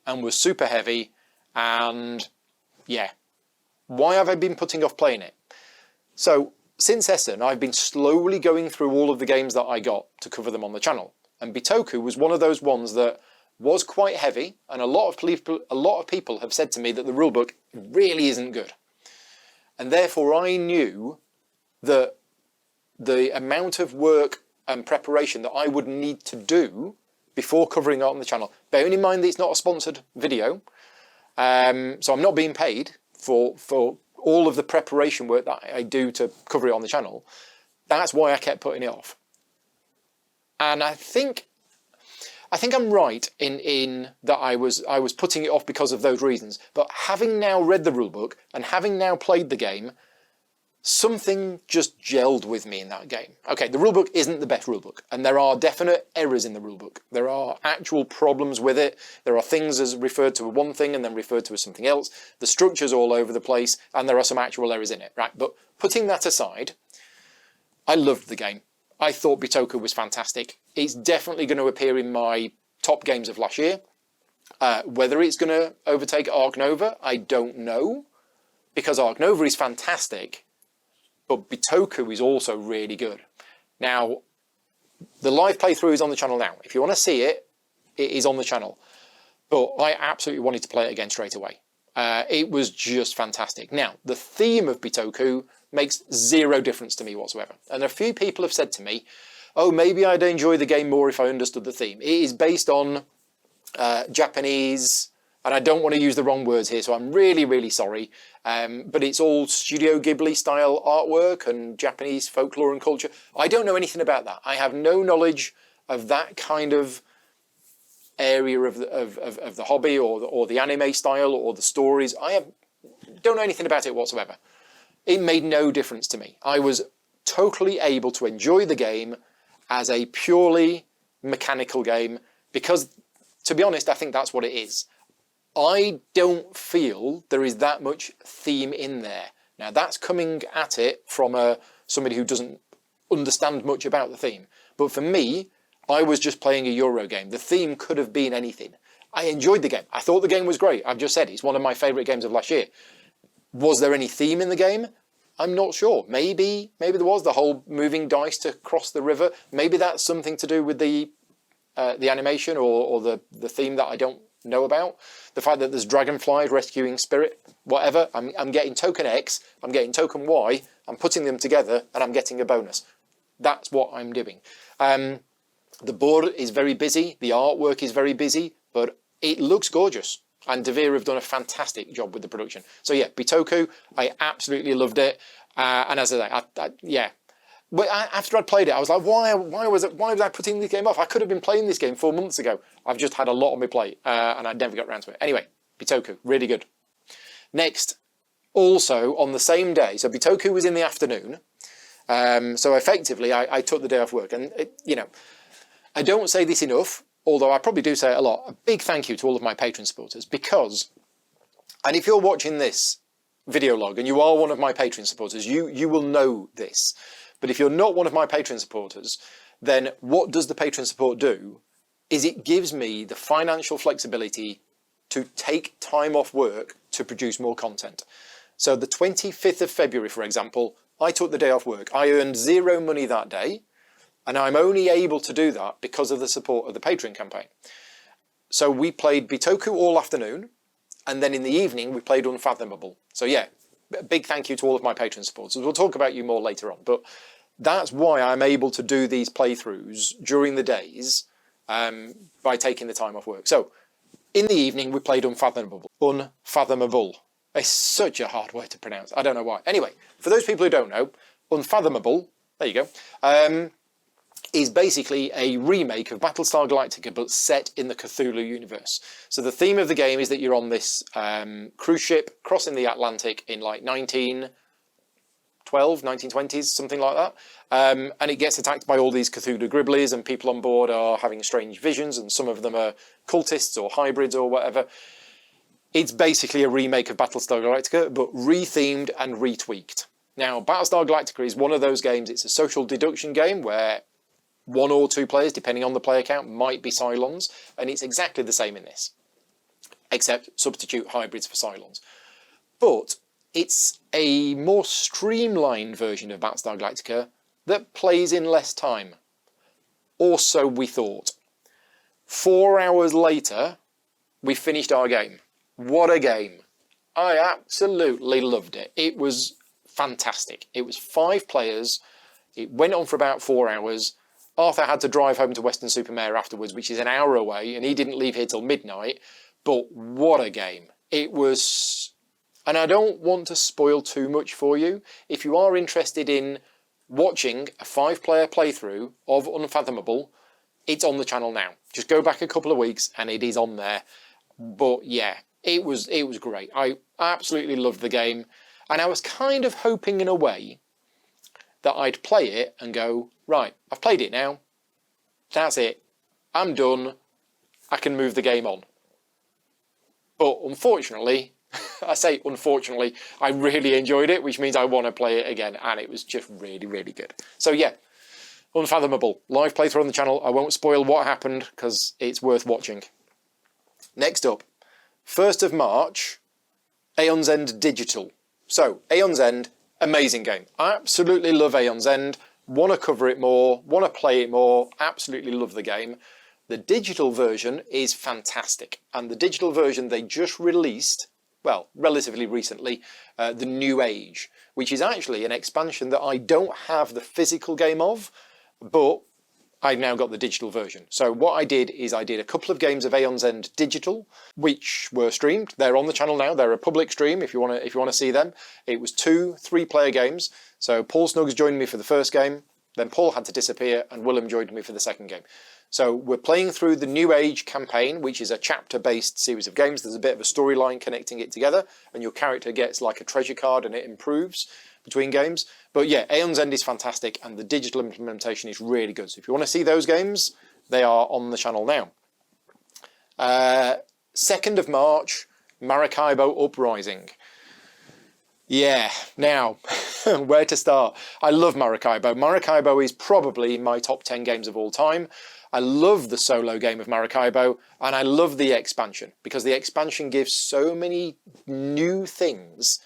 and was super heavy, and yeah. Why have I been putting off playing it? So, since Essen, I've been slowly going through all of the games that I got to cover them on the channel. And Bitoku was one of those ones that was quite heavy, and a lot of people have said to me that the rulebook really isn't good. And therefore I knew that the amount of work and preparation that I would need to do before covering it on the channel, bearing in mind that it's not a sponsored video, so I'm not being paid for all of the preparation work that I do to cover it on the channel. That's why I kept putting it off. And I think I'm right in that I was putting it off because of those reasons. But having now read the rulebook and having now played the game, something just gelled with me in that game. Okay, the rulebook isn't the best rulebook, and there are definite errors in the rulebook. There are actual problems with it. There are things as referred to as one thing and then referred to as something else. The structure's all over the place, and there are some actual errors in it, right? But putting that aside, I loved the game. I thought Bitoku was fantastic. It's definitely going to appear in my top games of last year. Whether it's going to overtake Ark Nova, I don't know, because Ark Nova is fantastic. But Bitoku is also really good. Now, the live playthrough is on the channel now. If you want to see it, it is on the channel. But I absolutely wanted to play it again straight away. It was just fantastic. Now, the theme of Bitoku makes zero difference to me whatsoever. And a few people have said to me, oh, maybe I'd enjoy the game more if I understood the theme. It is based on Japanese, and I don't want to use the wrong words here, so I'm really, really sorry. But it's all Studio Ghibli style artwork and Japanese folklore and culture. I don't know anything about that. I have no knowledge of that kind of area of the hobby or the anime style or the stories. Don't know anything about it whatsoever. It made no difference to me. I was totally able to enjoy the game as a purely mechanical game because, to be honest, I think that's what it is. I don't feel there is that much theme in there. Now, that's coming at it from somebody who doesn't understand much about the theme. But for me, I was just playing a Euro game. The theme could have been anything. I enjoyed the game. I thought the game was great. I've just said it's one of my favourite games of last year. Was there any theme in the game? I'm not sure. Maybe there was, the whole moving dice to cross the river. Maybe that's something to do with the animation or the theme that I don't know about. The fact that there's dragonflies rescuing spirit, whatever. I'm getting token X, I'm getting token Y, I'm putting them together and I'm getting a bonus. That's what I'm doing. The board is very busy, the artwork is very busy, but it looks gorgeous. And Devere have done a fantastic job with the production. So yeah, Bitoku, I absolutely loved it. And as I say, yeah. But after I'd played it, I was like, why was I putting this game off? I could have been playing this game 4 months ago. I've just had a lot on my plate, and I never got around to it. Anyway, Bitoku, really good. Next, also on the same day, so Bitoku was in the afternoon. So effectively, I took the day off work, and I don't say this enough, although I probably do say it a lot. A big thank you to all of my Patreon supporters, because, and if you're watching this video log and you are one of my Patreon supporters, you will know this. But if you're not one of my Patreon supporters, then what does the Patreon support do is it gives me the financial flexibility to take time off work to produce more content. So the 25th of February, for example, I took the day off work. I earned zero money that day, and I'm only able to do that because of the support of the Patreon campaign. So we played Bitoku all afternoon, and then in the evening we played Unfathomable. So yeah, a big thank you to all of my Patreon supporters. We'll talk about you more later on, but that's why I'm able to do these playthroughs during the days by taking the time off work. So in the evening we played Unfathomable. Unfathomable. It's such a hard word to pronounce. I don't know why. Anyway, for those people who don't know, Unfathomable, there you go, is basically a remake of Battlestar Galactica, but set in the Cthulhu universe. So the theme of the game is that you're on this cruise ship crossing the Atlantic in like 1912, 1920s, something like that. And it gets attacked by all these Cthulhu Gribblies, and people on board are having strange visions, and some of them are cultists or hybrids or whatever. It's basically a remake of Battlestar Galactica, but rethemed and retweaked. Now, Battlestar Galactica is one of those games, it's a social deduction game where 1 or 2 players, depending on the player count, might be Cylons, and it's exactly the same in this, except substitute hybrids for Cylons. But it's a more streamlined version of Battlestar Galactica that plays in less time. Or so we thought. 4 hours later, we finished our game. What a game. I absolutely loved it. It was fantastic. It was 5 players. It went on for about 4 hours. Arthur had to drive home to Weston-super-Mare afterwards, which is an hour away, and he didn't leave here till midnight. But what a game. It was... And I don't want to spoil too much for you. If you are interested in watching a 5-player playthrough of Unfathomable, it's on the channel now. Just go back a couple of weeks and it is on there. But yeah, it was great. I absolutely loved the game. And I was kind of hoping in a way that I'd play it and go, right, I've played it now. That's it. I'm done. I can move the game on. But unfortunately, I say unfortunately, I really enjoyed it, which means I want to play it again. And it was just really, really good. So yeah, Unfathomable. Live playthrough on the channel. I won't spoil what happened because it's worth watching. Next up, 1st of March, Aeon's End Digital. So, Aeon's End, amazing game. I absolutely love Aeon's End. Want to cover it more, want to play it more, absolutely love the game. The digital version is fantastic. And the digital version they just released, well, relatively recently, the New Age, which is actually an expansion that I don't have the physical game of, but I've now got the digital version. So what I did is I did a couple of games of Aeon's End Digital, which were streamed. They're on the channel now. They're a public stream if you want to see them. It was 2 3-player games. So Paul Snuggs joined me for the first game, then Paul had to disappear and Willem joined me for the second game. So we're playing through the New Age campaign, which is a chapter-based series of games. There's a bit of a storyline connecting it together, and your character gets like a treasure card and it improves between games. But yeah, Aeon's End is fantastic and the digital implementation is really good. So if you want to see those games, they are on the channel now. 2nd of March, Maracaibo Uprising. Yeah, now, where to start? I love Maracaibo. Maracaibo is probably my top 10 games of all time. I love the solo game of Maracaibo, and I love the expansion, because the expansion gives so many new things,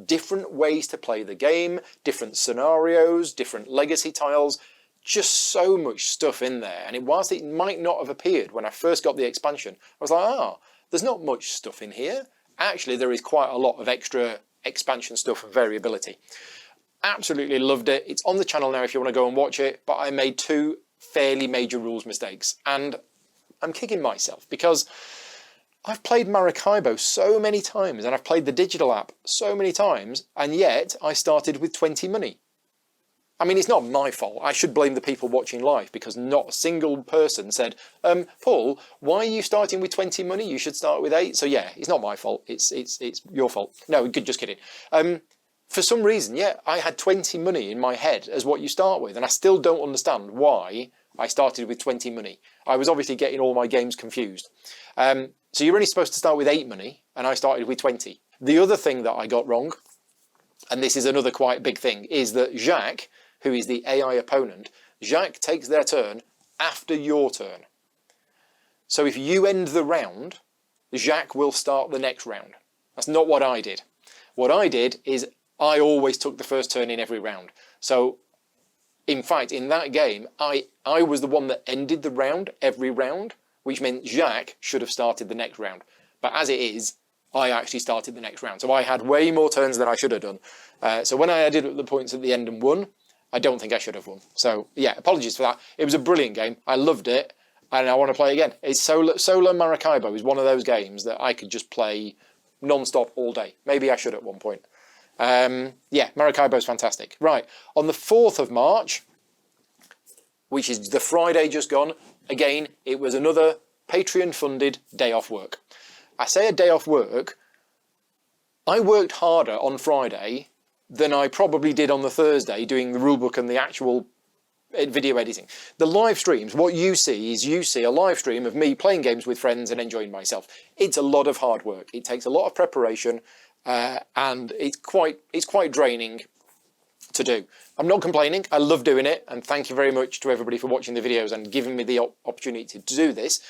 different ways to play the game, different scenarios, different legacy tiles, just so much stuff in there. And whilst it might not have appeared when I first got the expansion, I was like, there's not much stuff in here. Actually, there is quite a lot of extra expansion stuff and variability. Absolutely loved it. It's on the channel now if you want to go and watch it, but I made 2 fairly major rules mistakes, and I'm kicking myself because I've played Maracaibo so many times and I've played the digital app so many times, and yet I started with 20 money. I mean, it's not my fault. I should blame the people watching live, because not a single person said, Paul, why are you starting with 20 money? You should start with 8. So yeah, it's not my fault. It's your fault. No, just kidding. For some reason, yeah, I had 20 money in my head as what you start with, and I still don't understand why I started with 20 money. I was obviously getting all my games confused. So you're only supposed to start with 8 money, and I started with 20. The other thing that I got wrong, and this is another quite big thing, is that Jacques, who is the AI opponent, Jacques takes their turn after your turn. So if you end the round, Jacques will start the next round. That's not what I did. What I did is I always took the first turn in every round. So, in fact, in that game, I was the one that ended the round every round, which meant Jacques should have started the next round. But as it is, I actually started the next round. So I had way more turns than I should have done. So when I added up the points at the end and won, I don't think I should have won. So yeah, apologies for that. It was a brilliant game. I loved it, and I want to play again. It's Solo Maracaibo is one of those games that I could just play non-stop all day. Maybe I should at one point. Yeah, Maracaibo is fantastic. Right, on the 4th of March, which is the Friday just gone, again, it was another Patreon-funded day off work. I say a day off work, I worked harder on Friday than I probably did on the Thursday doing the rulebook and the actual video editing. The live streams, what you see is a live stream of me playing games with friends and enjoying myself. It's a lot of hard work. It takes a lot of preparation, and it's quite draining to do. I'm not complaining. I love doing it, and thank you very much to everybody for watching the videos and giving me the opportunity to do this.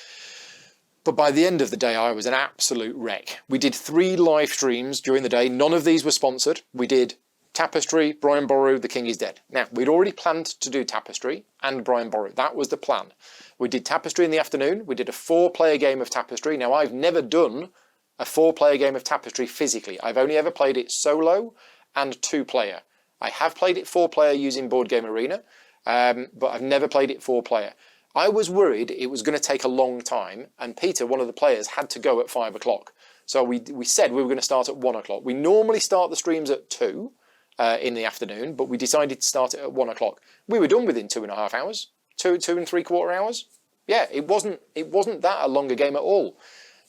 But by the end of the day, I was an absolute wreck. We did 3 live streams during the day. None of these were sponsored. We did Tapestry, Brian Boru, The King is Dead. Now, we'd already planned to do Tapestry and Brian Boru. That was the plan. We did Tapestry in the afternoon. We did a 4-player game of Tapestry. Now, I've never done a 4-player game of Tapestry physically. I've only ever played it solo and 2-player. I have played it 4-player using Board Game Arena, but I've never played it 4-player. I was worried it was going to take a long time, and Peter, one of the players, had to go at 5 o'clock. So we said we were going to start at 1 o'clock. We normally start the streams at 2 in the afternoon, but we decided to start it at 1 o'clock. We were done within 2.5 hours, 2 and 3/4 hours. Yeah, it wasn't that a longer game at all.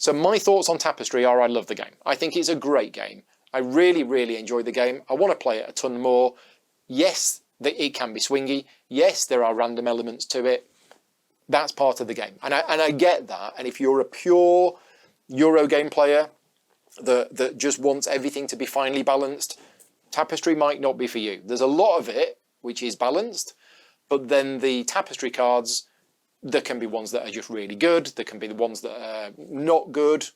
So my thoughts on Tapestry are I love the game. I think it's a great game. I really, really enjoy the game. I want to play it a ton more. Yes, it can be swingy. Yes, there are random elements to it. That's part of the game. And I get that. And if you're a pure Eurogame player that just wants everything to be finely balanced, Tapestry might not be for you. There's a lot of it which is balanced, but then the Tapestry cards, there can be ones that are just really good. There can be the ones that are not good,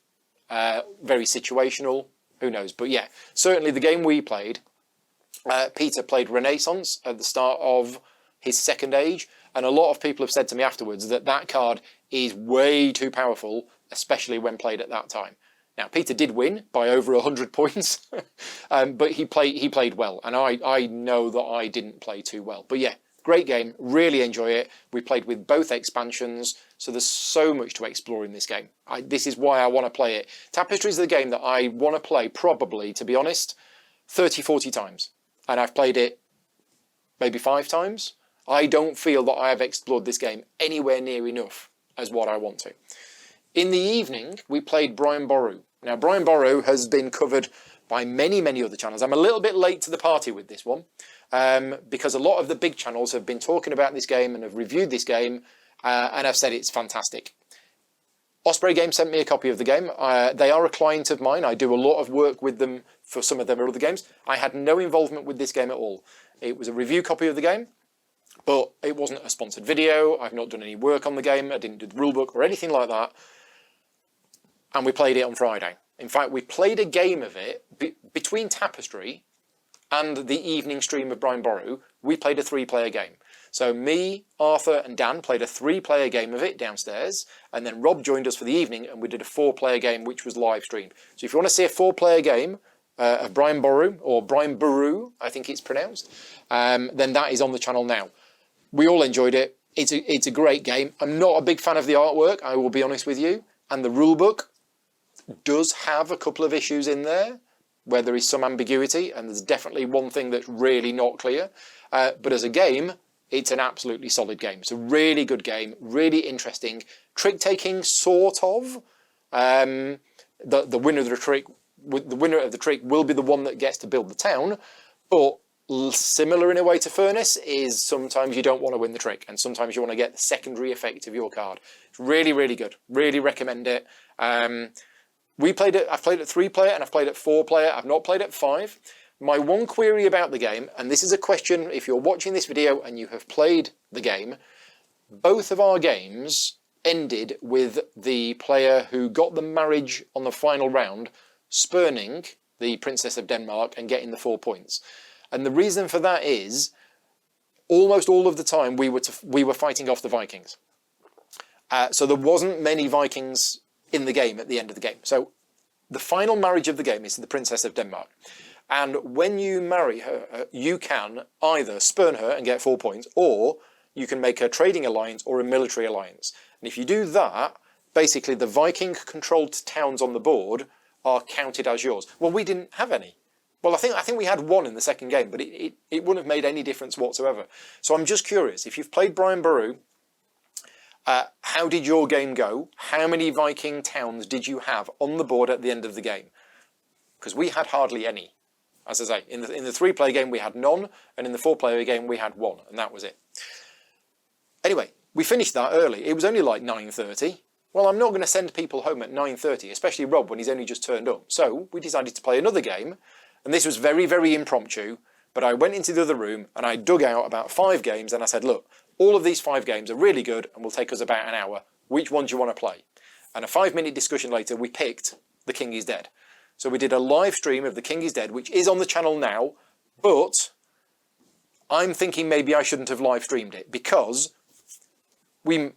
very situational. Who knows? But yeah, certainly the game we played, Peter played Renaissance at the start of his second age, and a lot of people have said to me afterwards that that card is way too powerful, especially when played at that time. Now, Peter did win by over 100 points, but he played well, and I know that I didn't play too well. But yeah, great game, really enjoy it. We played with both expansions, so there's so much to explore in this game. This is why I want to play it. Tapestry is the game that I want to play probably, to be honest, 30, 40 times. And I've played it maybe 5 times. I don't feel that I have explored this game anywhere near enough as what I want to. In the evening, we played Brian Boru. Now, Brian Boru has been covered by many, many other channels. I'm a little bit late to the party with this one because a lot of the big channels have been talking about this game and have reviewed this game and have said it's fantastic. Osprey Games sent me a copy of the game. They are a client of mine. I do a lot of work with them for some of their other games. I had no involvement with this game at all. It was a review copy of the game, but it wasn't a sponsored video. I've not done any work on the game. I didn't do the rulebook or anything like that. And we played it on Friday. In fact, we played a game of it between Tapestry and the evening stream of Brian Boru. We played a 3-player game. So me, Arthur and Dan played a 3-player game of it downstairs, and then Rob joined us for the evening and we did a 4-player game which was live streamed. So if you want to see a 4-player game of Brian Boru, or Brian Boru, I think it's pronounced, then that is on the channel now. We all enjoyed it. It's a great game. I'm not a big fan of the artwork, I will be honest with you, and the rulebook does have a couple of issues in there where there is some ambiguity, and there's definitely one thing that's really not clear. But as a game, it's an absolutely solid game. It's a really good game, really interesting. Trick-taking, sort of. The winner of the trick will be the one that gets to build the town, but similar in a way to Furnace is sometimes you don't want to win the trick, and sometimes you want to get the secondary effect of your card. It's really, really good. Really recommend it. I've played it 3-player and I've played it 4-player. I've not played it 5. My one query about the game, and this is a question if you're watching this video and you have played the game, both of our games ended with the player who got the marriage on the final round spurning the Princess of Denmark and getting the 4 points. And the reason for that is almost all of the time we were fighting off the Vikings. So there wasn't many Vikings in the game at the end of the game. So the final marriage of the game is to the Princess of Denmark. And when you marry her, you can either spurn her and get 4 points, or you can make a trading alliance or a military alliance. And if you do that, basically the Viking-controlled towns on the board are counted as yours. Well, we didn't have any. Well, I think we had 1 in the second game, but it wouldn't have made any difference whatsoever. So I'm just curious, if you've played Brian Boru, how did your game go? How many Viking towns did you have on the board at the end of the game? Because we had hardly any. As I say, in the 3-player game we had none, and in the 4-player game we had 1, and that was it. Anyway, we finished that early. It was only like 9:30. Well, I'm not going to send people home at 9:30, especially Rob when he's only just turned up. So we decided to play another game, and this was very, very impromptu, but I went into the other room and I dug out about 5 games and I said, look, all of these 5 games are really good and will take us about an hour. Which one do you want to play? And a 5-minute discussion later, we picked The King is Dead. So we did a live stream of The King is Dead, which is on the channel now, but I'm thinking maybe I shouldn't have live streamed it because we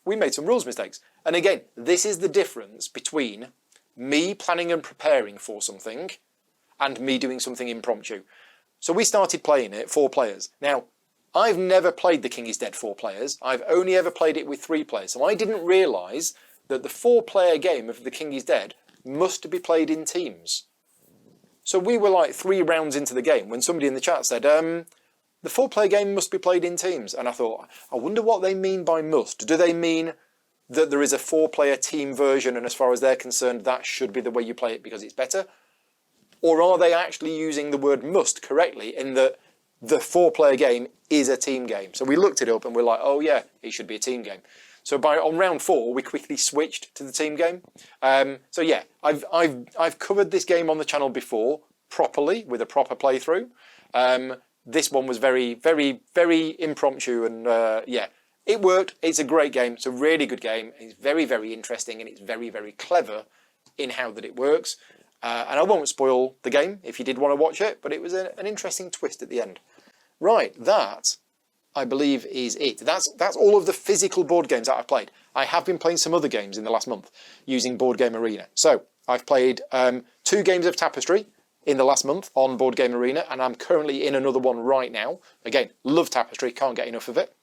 made some rules mistakes. And again, this is the difference between me planning and preparing for something and me doing something impromptu. So we started playing it 4 players. Now, I've never played The King is Dead 4 players. I've only ever played it with 3 players. So I didn't realise that the 4-player game of The King is Dead must be played in teams. So we were like 3 rounds into the game when somebody in the chat said, the 4-player game must be played in teams. And I thought, I wonder what they mean by must. Do they mean that there is a 4-player team version and as far as they're concerned that should be the way you play it because it's better? Or are they actually using the word must correctly in that the 4-player game is a team game? So we looked it up and we're like, oh yeah, it should be a team game. So on round 4, we quickly switched to the team game. So yeah, I've covered this game on the channel before, properly, with a proper playthrough. This one was very, very, very impromptu, and yeah, it worked. It's a great game. It's a really good game. It's very, very interesting, and it's very, very clever in how that it works. And I won't spoil the game if you did want to watch it, but it was an interesting twist at the end. Right, that, I believe, is it. That's all of the physical board games that I've played. I have been playing some other games in the last month using Board Game Arena. So I've played 2 games of Tapestry in the last month on Board Game Arena, and I'm currently in another one right now. Again, love Tapestry, can't get enough of it.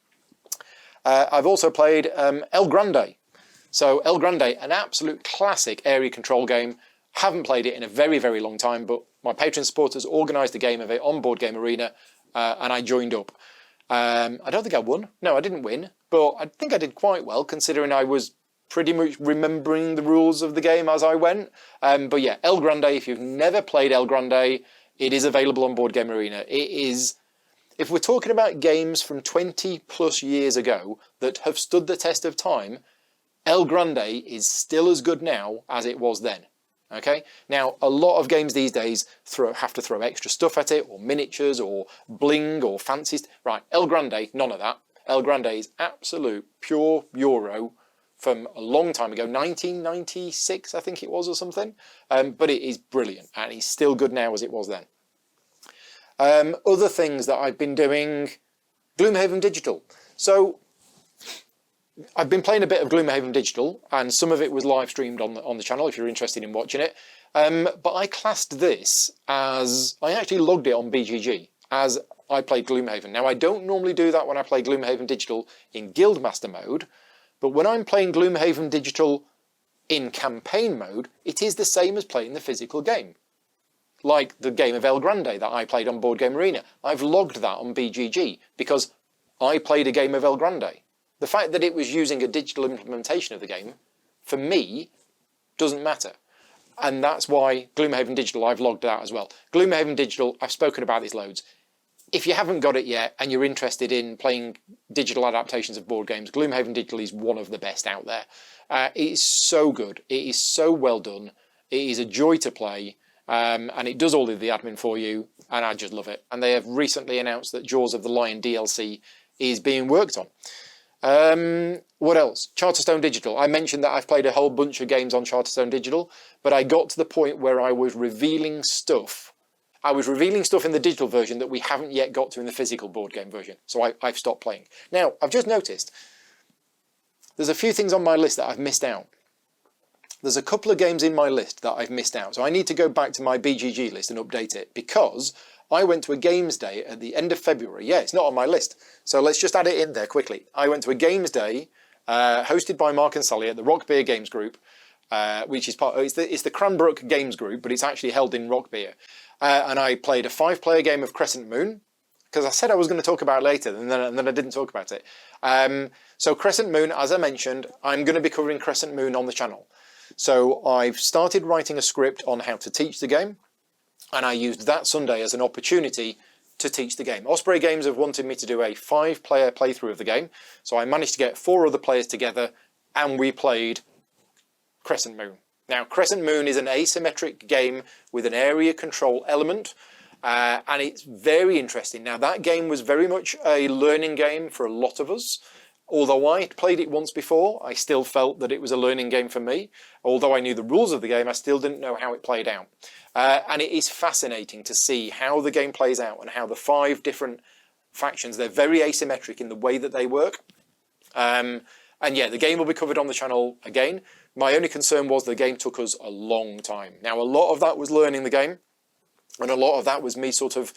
I've also played El Grande. So El Grande, an absolute classic area control game. Haven't played it in a very, very long time, but my Patreon supporters organised a game of it on Board Game Arena, and I joined up. I don't think I won. No, I didn't win, but I think I did quite well, considering I was pretty much remembering the rules of the game as I went. But yeah, El Grande, if you've never played El Grande, it is available on Board Game Arena. It is, if we're talking about games from 20 plus years ago that have stood the test of time, El Grande is still as good now as it was then. Okay, now a lot of games these days have to throw extra stuff at it, or miniatures, or bling, or fancies. Right, El Grande, none of that. El Grande is absolute pure Euro from a long time ago, 1996 I think it was, or something. But it is brilliant, and it's still good now as it was then. Other things that I've been doing, Gloomhaven Digital. So I've been playing a bit of Gloomhaven Digital, and some of it was live streamed on the channel if you're interested in watching it. But I classed this as, I actually logged it on BGG as I played Gloomhaven. Now I don't normally do that when I play Gloomhaven Digital in Guildmaster mode, but when I'm playing Gloomhaven Digital in campaign mode, it is the same as playing the physical game. Like the game of El Grande that I played on Board Game Arena. I've logged that on BGG because I played a game of El Grande. The fact that it was using a digital implementation of the game, for me, doesn't matter. And that's why Gloomhaven Digital, I've logged that as well. Gloomhaven Digital, I've spoken about this loads. If you haven't got it yet and you're interested in playing digital adaptations of board games, Gloomhaven Digital is one of the best out there. It is so good. It is so well done. It is a joy to play. And it does all of the admin for you. And I just love it. And they have recently announced that Jaws of the Lion DLC is being worked on. What else? Charterstone Digital. I mentioned that I've played a whole bunch of games on Charterstone Digital, but I got to the point where I was revealing stuff. I was revealing stuff in the digital version that we haven't yet got to in the physical board game version, so I've stopped playing. Now, I've just noticed there's a few things on my list that I've missed out. There's a couple of games in my list that I've missed out, so I need to go back to my BGG list and update it, because I went to a games day at the end of February. Yeah, it's not on my list, so let's just add it in there quickly. I went to a games day hosted by Mark and Sally at the Rock Beer Games Group, which is it's the Cranbrook Games Group, but it's actually held in Rock Beer. And I played a 5-player game of Crescent Moon, because I said I was going to talk about it later, and then I didn't talk about it. So Crescent Moon, as I mentioned, I'm going to be covering Crescent Moon on the channel. So I've started writing a script on how to teach the game, and I used that Sunday as an opportunity to teach the game. Osprey Games have wanted me to do a 5-player playthrough of the game, so I managed to get 4 other players together, and we played Crescent Moon. Now, Crescent Moon is an asymmetric game with an area control element, and it's very interesting. Now, that game was very much a learning game for a lot of us. Although I had played it once before, I still felt that it was a learning game for me. Although I knew the rules of the game, I still didn't know how it played out. And it is fascinating to see how the game plays out and how the 5 different factions, they're very asymmetric in the way that they work. And yeah, the game will be covered on the channel again. My only concern was the game took us a long time. Now, a lot of that was learning the game, and a lot of that was me sort of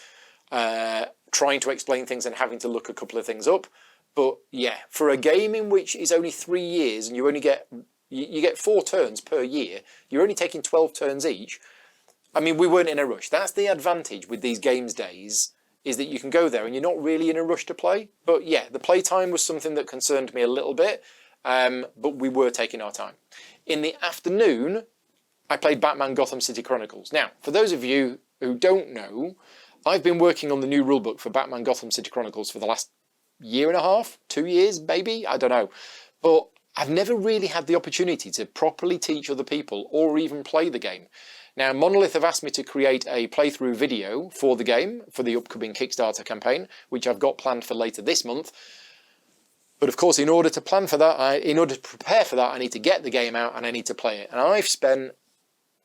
trying to explain things and having to look a couple of things up. But yeah, for a game in which is only 3 years and you only get you get 4 turns per year, you're only taking 12 turns each. I mean, we weren't in a rush. That's the advantage with these games days, is that you can go there and you're not really in a rush to play. But yeah, the playtime was something that concerned me a little bit, but we were taking our time. In the afternoon, I played Batman Gotham City Chronicles. Now, for those of you who don't know, I've been working on the new rulebook for Batman Gotham City Chronicles for the last year and a half, 2 years maybe, I don't know. But I've never really had the opportunity to properly teach other people or even play the game. Now, Monolith have asked me to create a playthrough video for the game, for the upcoming Kickstarter campaign, which I've got planned for later this month. But of course, in order to plan for that, in order to prepare for that, I need to get the game out and I need to play it. And I've spent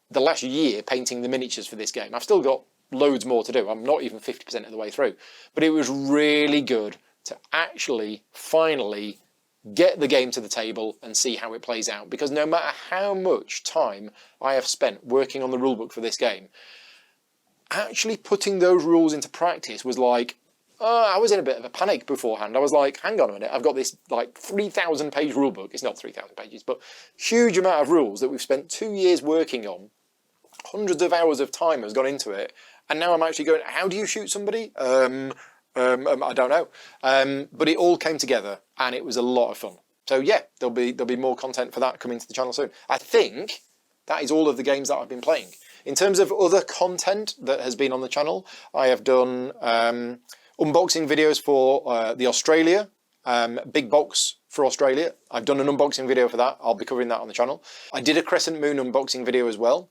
the last year painting the miniatures for this game. I've still got loads more to do. I'm not even 50% of the way through. But it was really good to actually, finally, get the game to the table and see how it plays out. Because no matter how much time I have spent working on the rulebook for this game, actually putting those rules into practice was like, I was in a bit of a panic beforehand. I was like, hang on a minute, I've got this like 3,000 page rulebook. It's not 3,000 pages, but huge amount of rules that we've spent 2 years working on. Hundreds of hours of time has gone into it. And now I'm actually going, how do you shoot somebody? I don't know. But it all came together and it was a lot of fun. So yeah, there'll be more content for that coming to the channel soon. I think that is all of the games that I've been playing. In terms of other content that has been on the channel, I have done unboxing videos for the Australia, big box for Australia. I've done an unboxing video for that. I'll be covering that on the channel. I did a Crescent Moon unboxing video as well.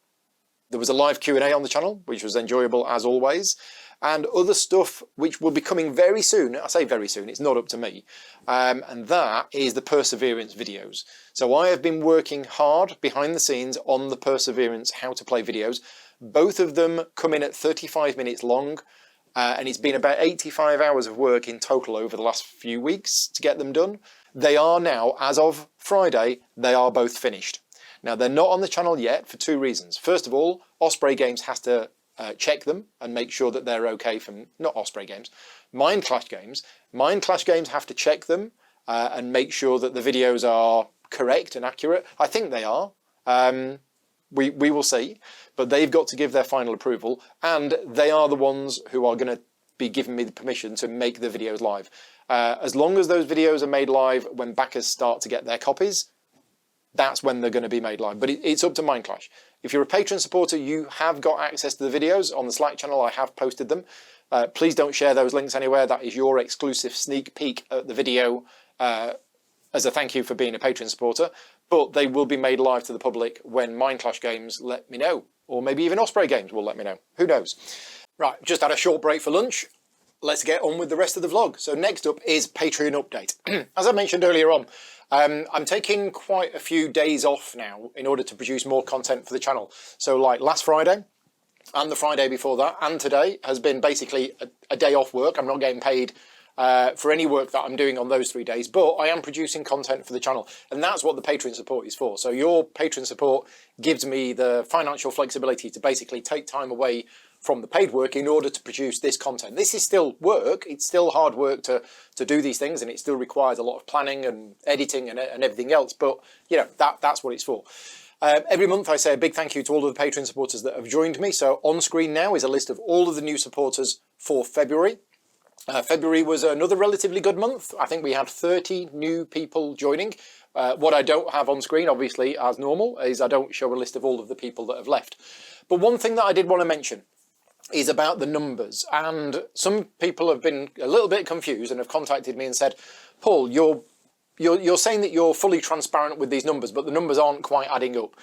There was a live Q&A on the channel, which was enjoyable as always. And other stuff which will be coming very soon. I say very soon, it's not up to me. And that is the Perseverance videos. So I have been working hard behind the scenes on the Perseverance how to play videos. Both of them come in at 35 minutes long. And it's been about 85 hours of work in total over the last few weeks to get them done. They are now, as of Friday, they are both finished. Now, they're not on the channel yet for 2 reasons. First of all, Osprey Games has to check them and make sure that they're okay from, not Osprey Games, Mind Clash Games. Mind Clash Games have to check them and make sure that the videos are correct and accurate. I think they are. We will see. But they've got to give their final approval. And they are the ones who are going to be giving me the permission to make the videos live. As long as those videos are made live when backers start to get their copies, that's when they're going to be made live. But it's up to Mind Clash. If you're a Patreon supporter, you have got access to the videos on the Slack channel. I have posted them. Please don't share those links anywhere. That is your exclusive sneak peek at the video as a thank you for being a Patreon supporter. But they will be made live to the public when Mind Clash Games let me know. Or maybe even Osprey Games will let me know. Who knows? Right, just had a short break for lunch. Let's get on with the rest of the vlog. So next up is Patreon update. As I mentioned earlier on, I'm taking quite a few days off now in order to produce more content for the channel. So like last Friday and the Friday before that and today has been basically a day off work. I'm not getting paid for any work that I'm doing on those 3 days, but I am producing content for the channel. And that's what the Patreon support is for. So your Patreon support gives me the financial flexibility to basically take time away from the paid work in order to produce this content. This is still work. It's still hard work to do these things, and it still requires a lot of planning and editing and everything else. But, you know, that's what it's for. Every month I say a big thank you to all of the Patreon supporters that have joined me. So on screen now is a list of all of the new supporters for February. February was another relatively good month. I think we had 30 new people joining. What I don't have on screen, obviously, as normal, is I don't show a list of all of the people that have left. But one thing that I did want to mention is about the numbers. And some people have been a little bit confused and have contacted me and said, Paul, you're saying that you're fully transparent with these numbers, but the numbers aren't quite adding up.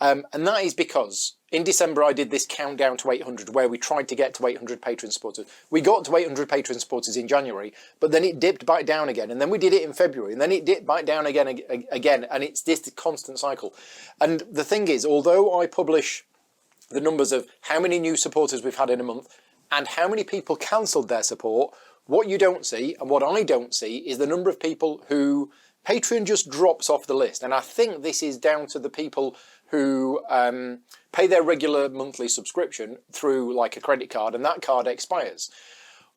And that is because in December I did this countdown to 800 where we tried to get to 800 Patreon supporters. We got to 800 Patreon supporters in January, but then it dipped back down again. And then we did it in February, and then it dipped back down again, and it's this constant cycle. And the thing is, although I publish the numbers of how many new supporters we've had in a month and how many people cancelled their support, what you don't see and what I don't see is the number of people who Patreon just drops off the list. And I think this is down to the people who pay their regular monthly subscription through like a credit card, and that card expires.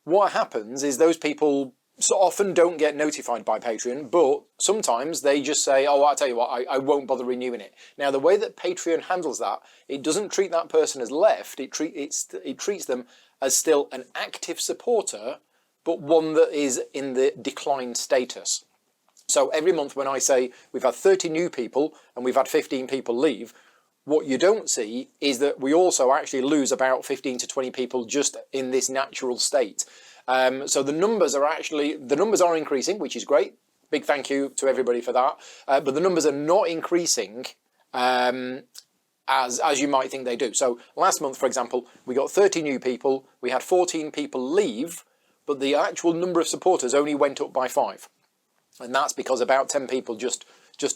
What happens is those people so often don't get notified by Patreon, but sometimes they just say, oh, I'll tell you what, I won't bother renewing it. Now, the way that Patreon handles that, it doesn't treat that person as left, it treats them as still an active supporter, but one that is in the declined status. So every month when I say we've had 30 new people and we've had 15 people leave, What you don't see is that we also actually lose about 15 to 20 people just in this natural state. So the numbers are increasing, which is great. Big thank you to everybody for that. But the numbers are not increasing as you might think they do. So last month, for example, we got 30 new people. We had 14 people leave, but the actual number of supporters only went up by 5. And that's because about 10 people just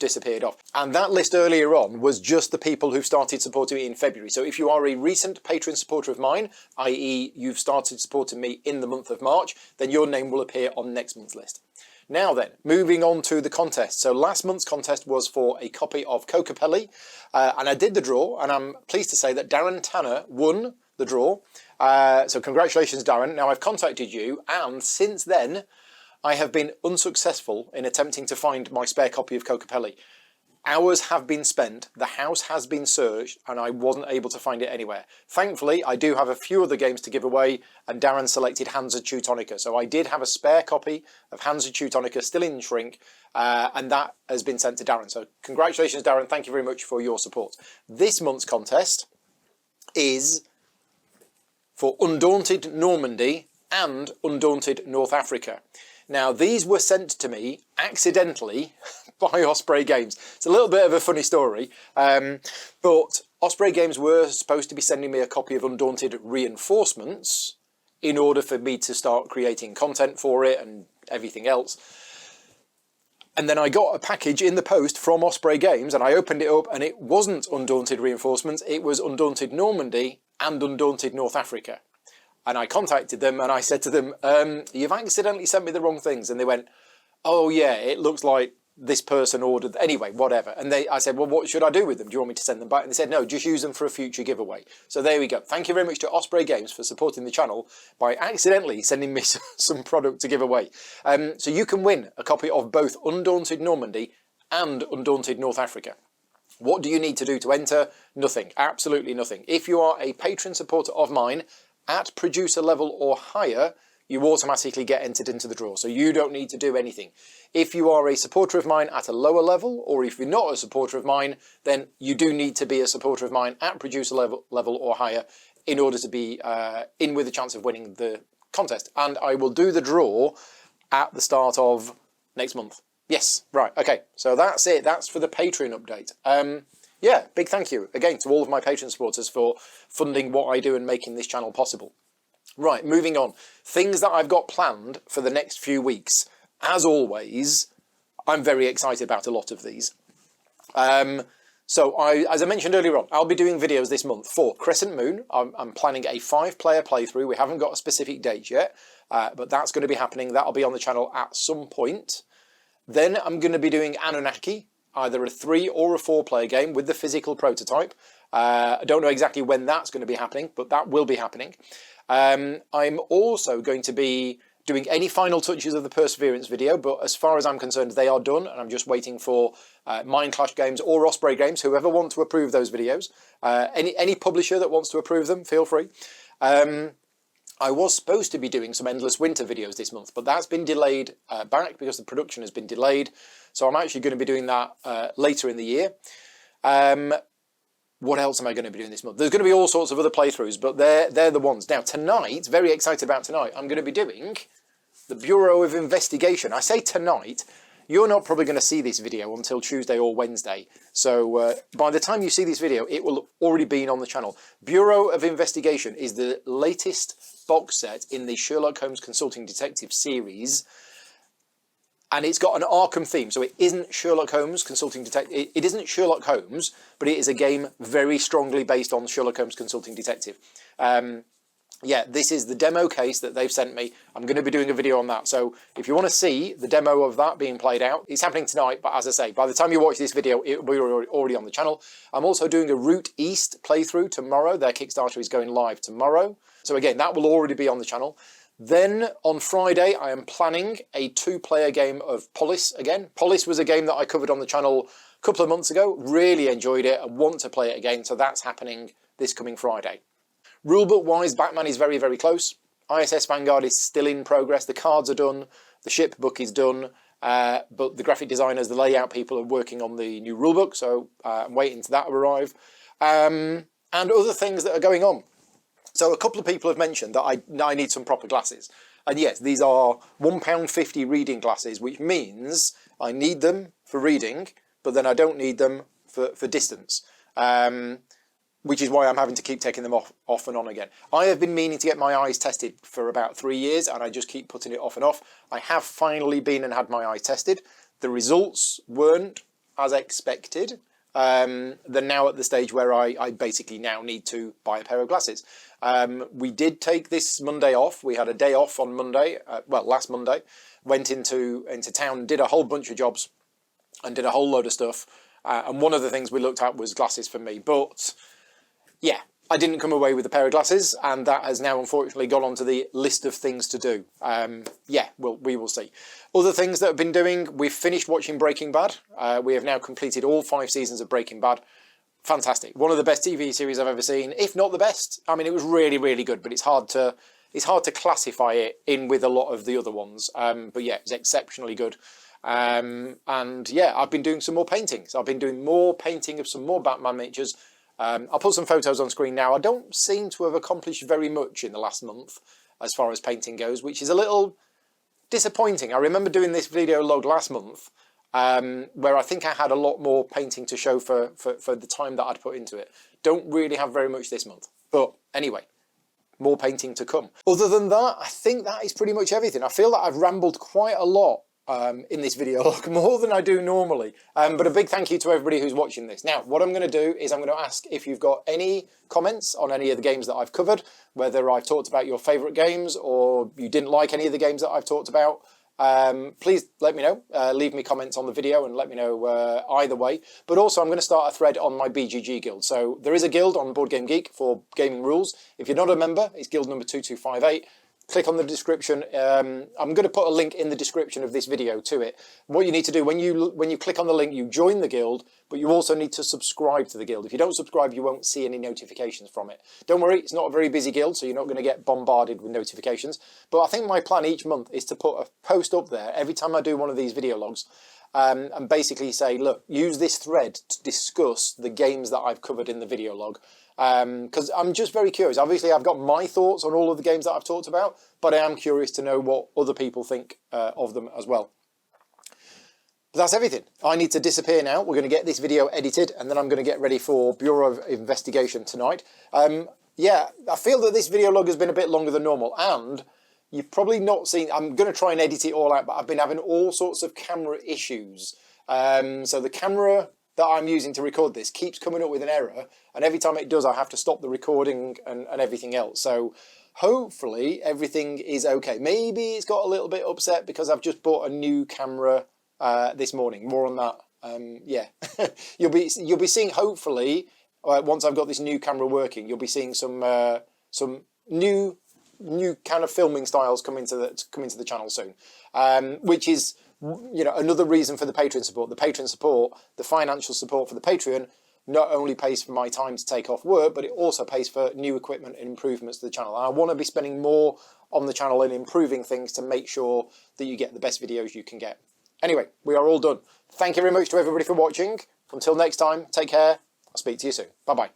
disappeared off. And that list earlier on was just the people who started supporting me in February. So if you are a recent Patreon supporter of mine, i.e. you've started supporting me in the month of March, then your name will appear on next month's list. Now then, moving on to the contest. So last month's contest was for a copy of Kokopelli, and I did the draw, and I'm pleased to say that Darren Tanner won the draw. So congratulations, Darren. Now I've contacted you, and since then, I have been unsuccessful in attempting to find my spare copy of Kokopelli. Hours have been spent, the house has been searched, and I wasn't able to find it anywhere. Thankfully, I do have a few other games to give away, and Darren selected Hansa Teutonica. So I did have a spare copy of Hansa Teutonica still in shrink, and that has been sent to Darren. So congratulations, Darren. Thank you very much for your support. This month's contest is for Undaunted Normandy and Undaunted North Africa. Now, these were sent to me accidentally by Osprey Games. It's a little bit of a funny story, but Osprey Games were supposed to be sending me a copy of Undaunted Reinforcements in order for me to start creating content for it and everything else. And then I got a package in the post from Osprey Games, and I opened it up, and it wasn't Undaunted Reinforcements, it was Undaunted Normandy and Undaunted North Africa. And I contacted them and I said to them, you've accidentally sent me the wrong things. And they went, oh yeah, it looks like this person ordered, anyway, whatever. And I said, well, what should I do with them? Do you want me to send them back? And they said, no, just use them for a future giveaway. So there we go. Thank you very much to Osprey Games for supporting the channel by accidentally sending me some product to give away. So you can win a copy of both Undaunted Normandy and Undaunted North Africa. What do you need to do to enter? Nothing, absolutely nothing. If you are a Patreon supporter of mine, at producer level or higher, you automatically get entered into the draw, so you don't need to do anything. If you are a supporter of mine at a lower level, or if you're not a supporter of mine, then you do need to be a supporter of mine at producer level or higher in order to be in with a chance of winning the contest. And I will do the draw at the start of next month. Yes, right, okay, so that's it. That's for the Patreon update. Yeah, big thank you again to all of my Patreon supporters for funding what I do and making this channel possible. Right, moving on. Things that I've got planned for the next few weeks. As always, I'm very excited about a lot of these. So as I mentioned earlier on, I'll be doing videos this month for Crescent Moon. I'm planning a 5-player playthrough. We haven't got a specific date yet, but that's going to be happening. That'll be on the channel at some point. Then I'm going to be doing Anunnaki, either a 3 or a 4-player game with the physical prototype. I don't know exactly when that's going to be happening, but that will be happening. I'm also going to be doing any final touches of the Perseverance video, but as far as I'm concerned, they are done, and I'm just waiting for Mind Clash Games or Osprey Games, whoever want to approve those videos. Any publisher that wants to approve them, feel free. I was supposed to be doing some Endless Winter videos this month, but that's been delayed back because the production has been delayed. So I'm actually going to be doing that later in the year. What else am I going to be doing this month? There's going to be all sorts of other playthroughs, but they're the ones. Now tonight, very excited about tonight, I'm going to be doing the Bureau of Investigation. I say tonight, you're not probably going to see this video until Tuesday or Wednesday. So by the time you see this video, it will have already been on the channel. Bureau of Investigation is the latest box set in the Sherlock Holmes Consulting Detective series. And it's got an Arkham theme, so it isn't Sherlock Holmes Consulting Detective. It isn't Sherlock Holmes, but it is a game very strongly based on Sherlock Holmes Consulting Detective. Yeah, this is the demo case that they've sent me. I'm going to be doing a video on that. So if you want to see the demo of that being played out, it's happening tonight. But as I say, by the time you watch this video, it will be already on the channel. I'm also doing a Route East playthrough tomorrow. Their Kickstarter is going live tomorrow. So again, that will already be on the channel. Then on Friday, I am planning a 2-player game of Polis again. Polis was a game that I covered on the channel a couple of months ago. Really enjoyed it. I want to play it again. So that's happening this coming Friday. Rulebook-wise, Batman is very, very close. ISS Vanguard is still in progress. The cards are done. The ship book is done. But the graphic designers, the layout people are working on the new rulebook. So I'm waiting for that to arrive. and other things that are going on. So a couple of people have mentioned that I need some proper glasses. And yes, these are £1.50 reading glasses, which means I need them for reading, but then I don't need them for distance, which is why I'm having to keep taking them off and on again. I have been meaning to get my eyes tested for about 3 years, and I just keep putting it off and off. I have finally been and had my eyes tested. The results weren't as expected. They're now at the stage where I basically now need to buy a pair of glasses. We did take this Monday off. We had a day off on Monday, last Monday. Went into town, did a whole bunch of jobs and did a whole load of stuff. And one of the things we looked at was glasses for me. But yeah, I didn't come away with a pair of glasses, and that has now unfortunately gone onto the list of things to do. Yeah, we will see. Other things that I've been doing, we've finished watching Breaking Bad. We have now completed all 5 seasons of Breaking Bad. Fantastic. One of the best TV series I've ever seen, if not the best. I mean, it was really, really good, but it's hard to classify it in with a lot of the other ones. But yeah, it's exceptionally good. And yeah, I've been doing some more paintings. I've been doing more painting of some more Batman miniatures. I'll put some photos on screen now. I don't seem to have accomplished very much in the last month as far as painting goes, which is a little disappointing. I remember doing this video log last month, where I think I had a lot more painting to show for the time that I'd put into it. Don't really have very much this month. But anyway, more painting to come. Other than that, I think that is pretty much everything. I feel that I've rambled quite a lot in this video log, more than I do normally. But a big thank you to everybody who's watching this. Now, what I'm going to do is I'm going to ask if you've got any comments on any of the games that I've covered, whether I've talked about your favourite games or you didn't like any of the games that I've talked about. Please let me know. Leave me comments on the video and let me know either way. But also I'm going to start a thread on my BGG Guild. So there is a guild on Board Game Geek for gaming rules. If you're not a member, it's guild number 2258. Click on the description. I'm going to put a link in the description of this video to it. What you need to do, when you click on the link, you join the guild, but you also need to subscribe to the guild. If you don't subscribe, you won't see any notifications from it. Don't worry, it's not a very busy guild, so you're not going to get bombarded with notifications. But I think my plan each month is to put a post up there every time I do one of these video logs, and basically say, look, use this thread to discuss the games that I've covered in the video log. Because I'm just very curious. Obviously, I've got my thoughts on all of the games that I've talked about, but I am curious to know what other people think of them as well. But that's everything. I need to disappear now. We're going to get this video edited, and then I'm going to get ready for Bureau of Investigation tonight. Yeah, I feel that this video log has been a bit longer than normal, and you've probably not seen... I'm going to try and edit it all out, but I've been having all sorts of camera issues. So the camera that I'm using to record this keeps coming up with an error, and every time it does I have to stop the recording and everything else. So hopefully everything is okay. Maybe it's got a little bit upset because I've just bought a new camera this morning. More on that. Yeah. you'll be seeing, hopefully, once I've got this new camera working, you'll be seeing some new kind of filming styles come into the channel soon, which is, you know, another reason for the Patreon support. The Patreon support, the financial support for the Patreon, not only pays for my time to take off work, but it also pays for new equipment and improvements to the channel. And I want to be spending more on the channel and improving things to make sure that you get the best videos you can get. Anyway, we are all done. Thank you very much to everybody for watching. Until next time, take care. I'll speak to you soon. Bye-bye.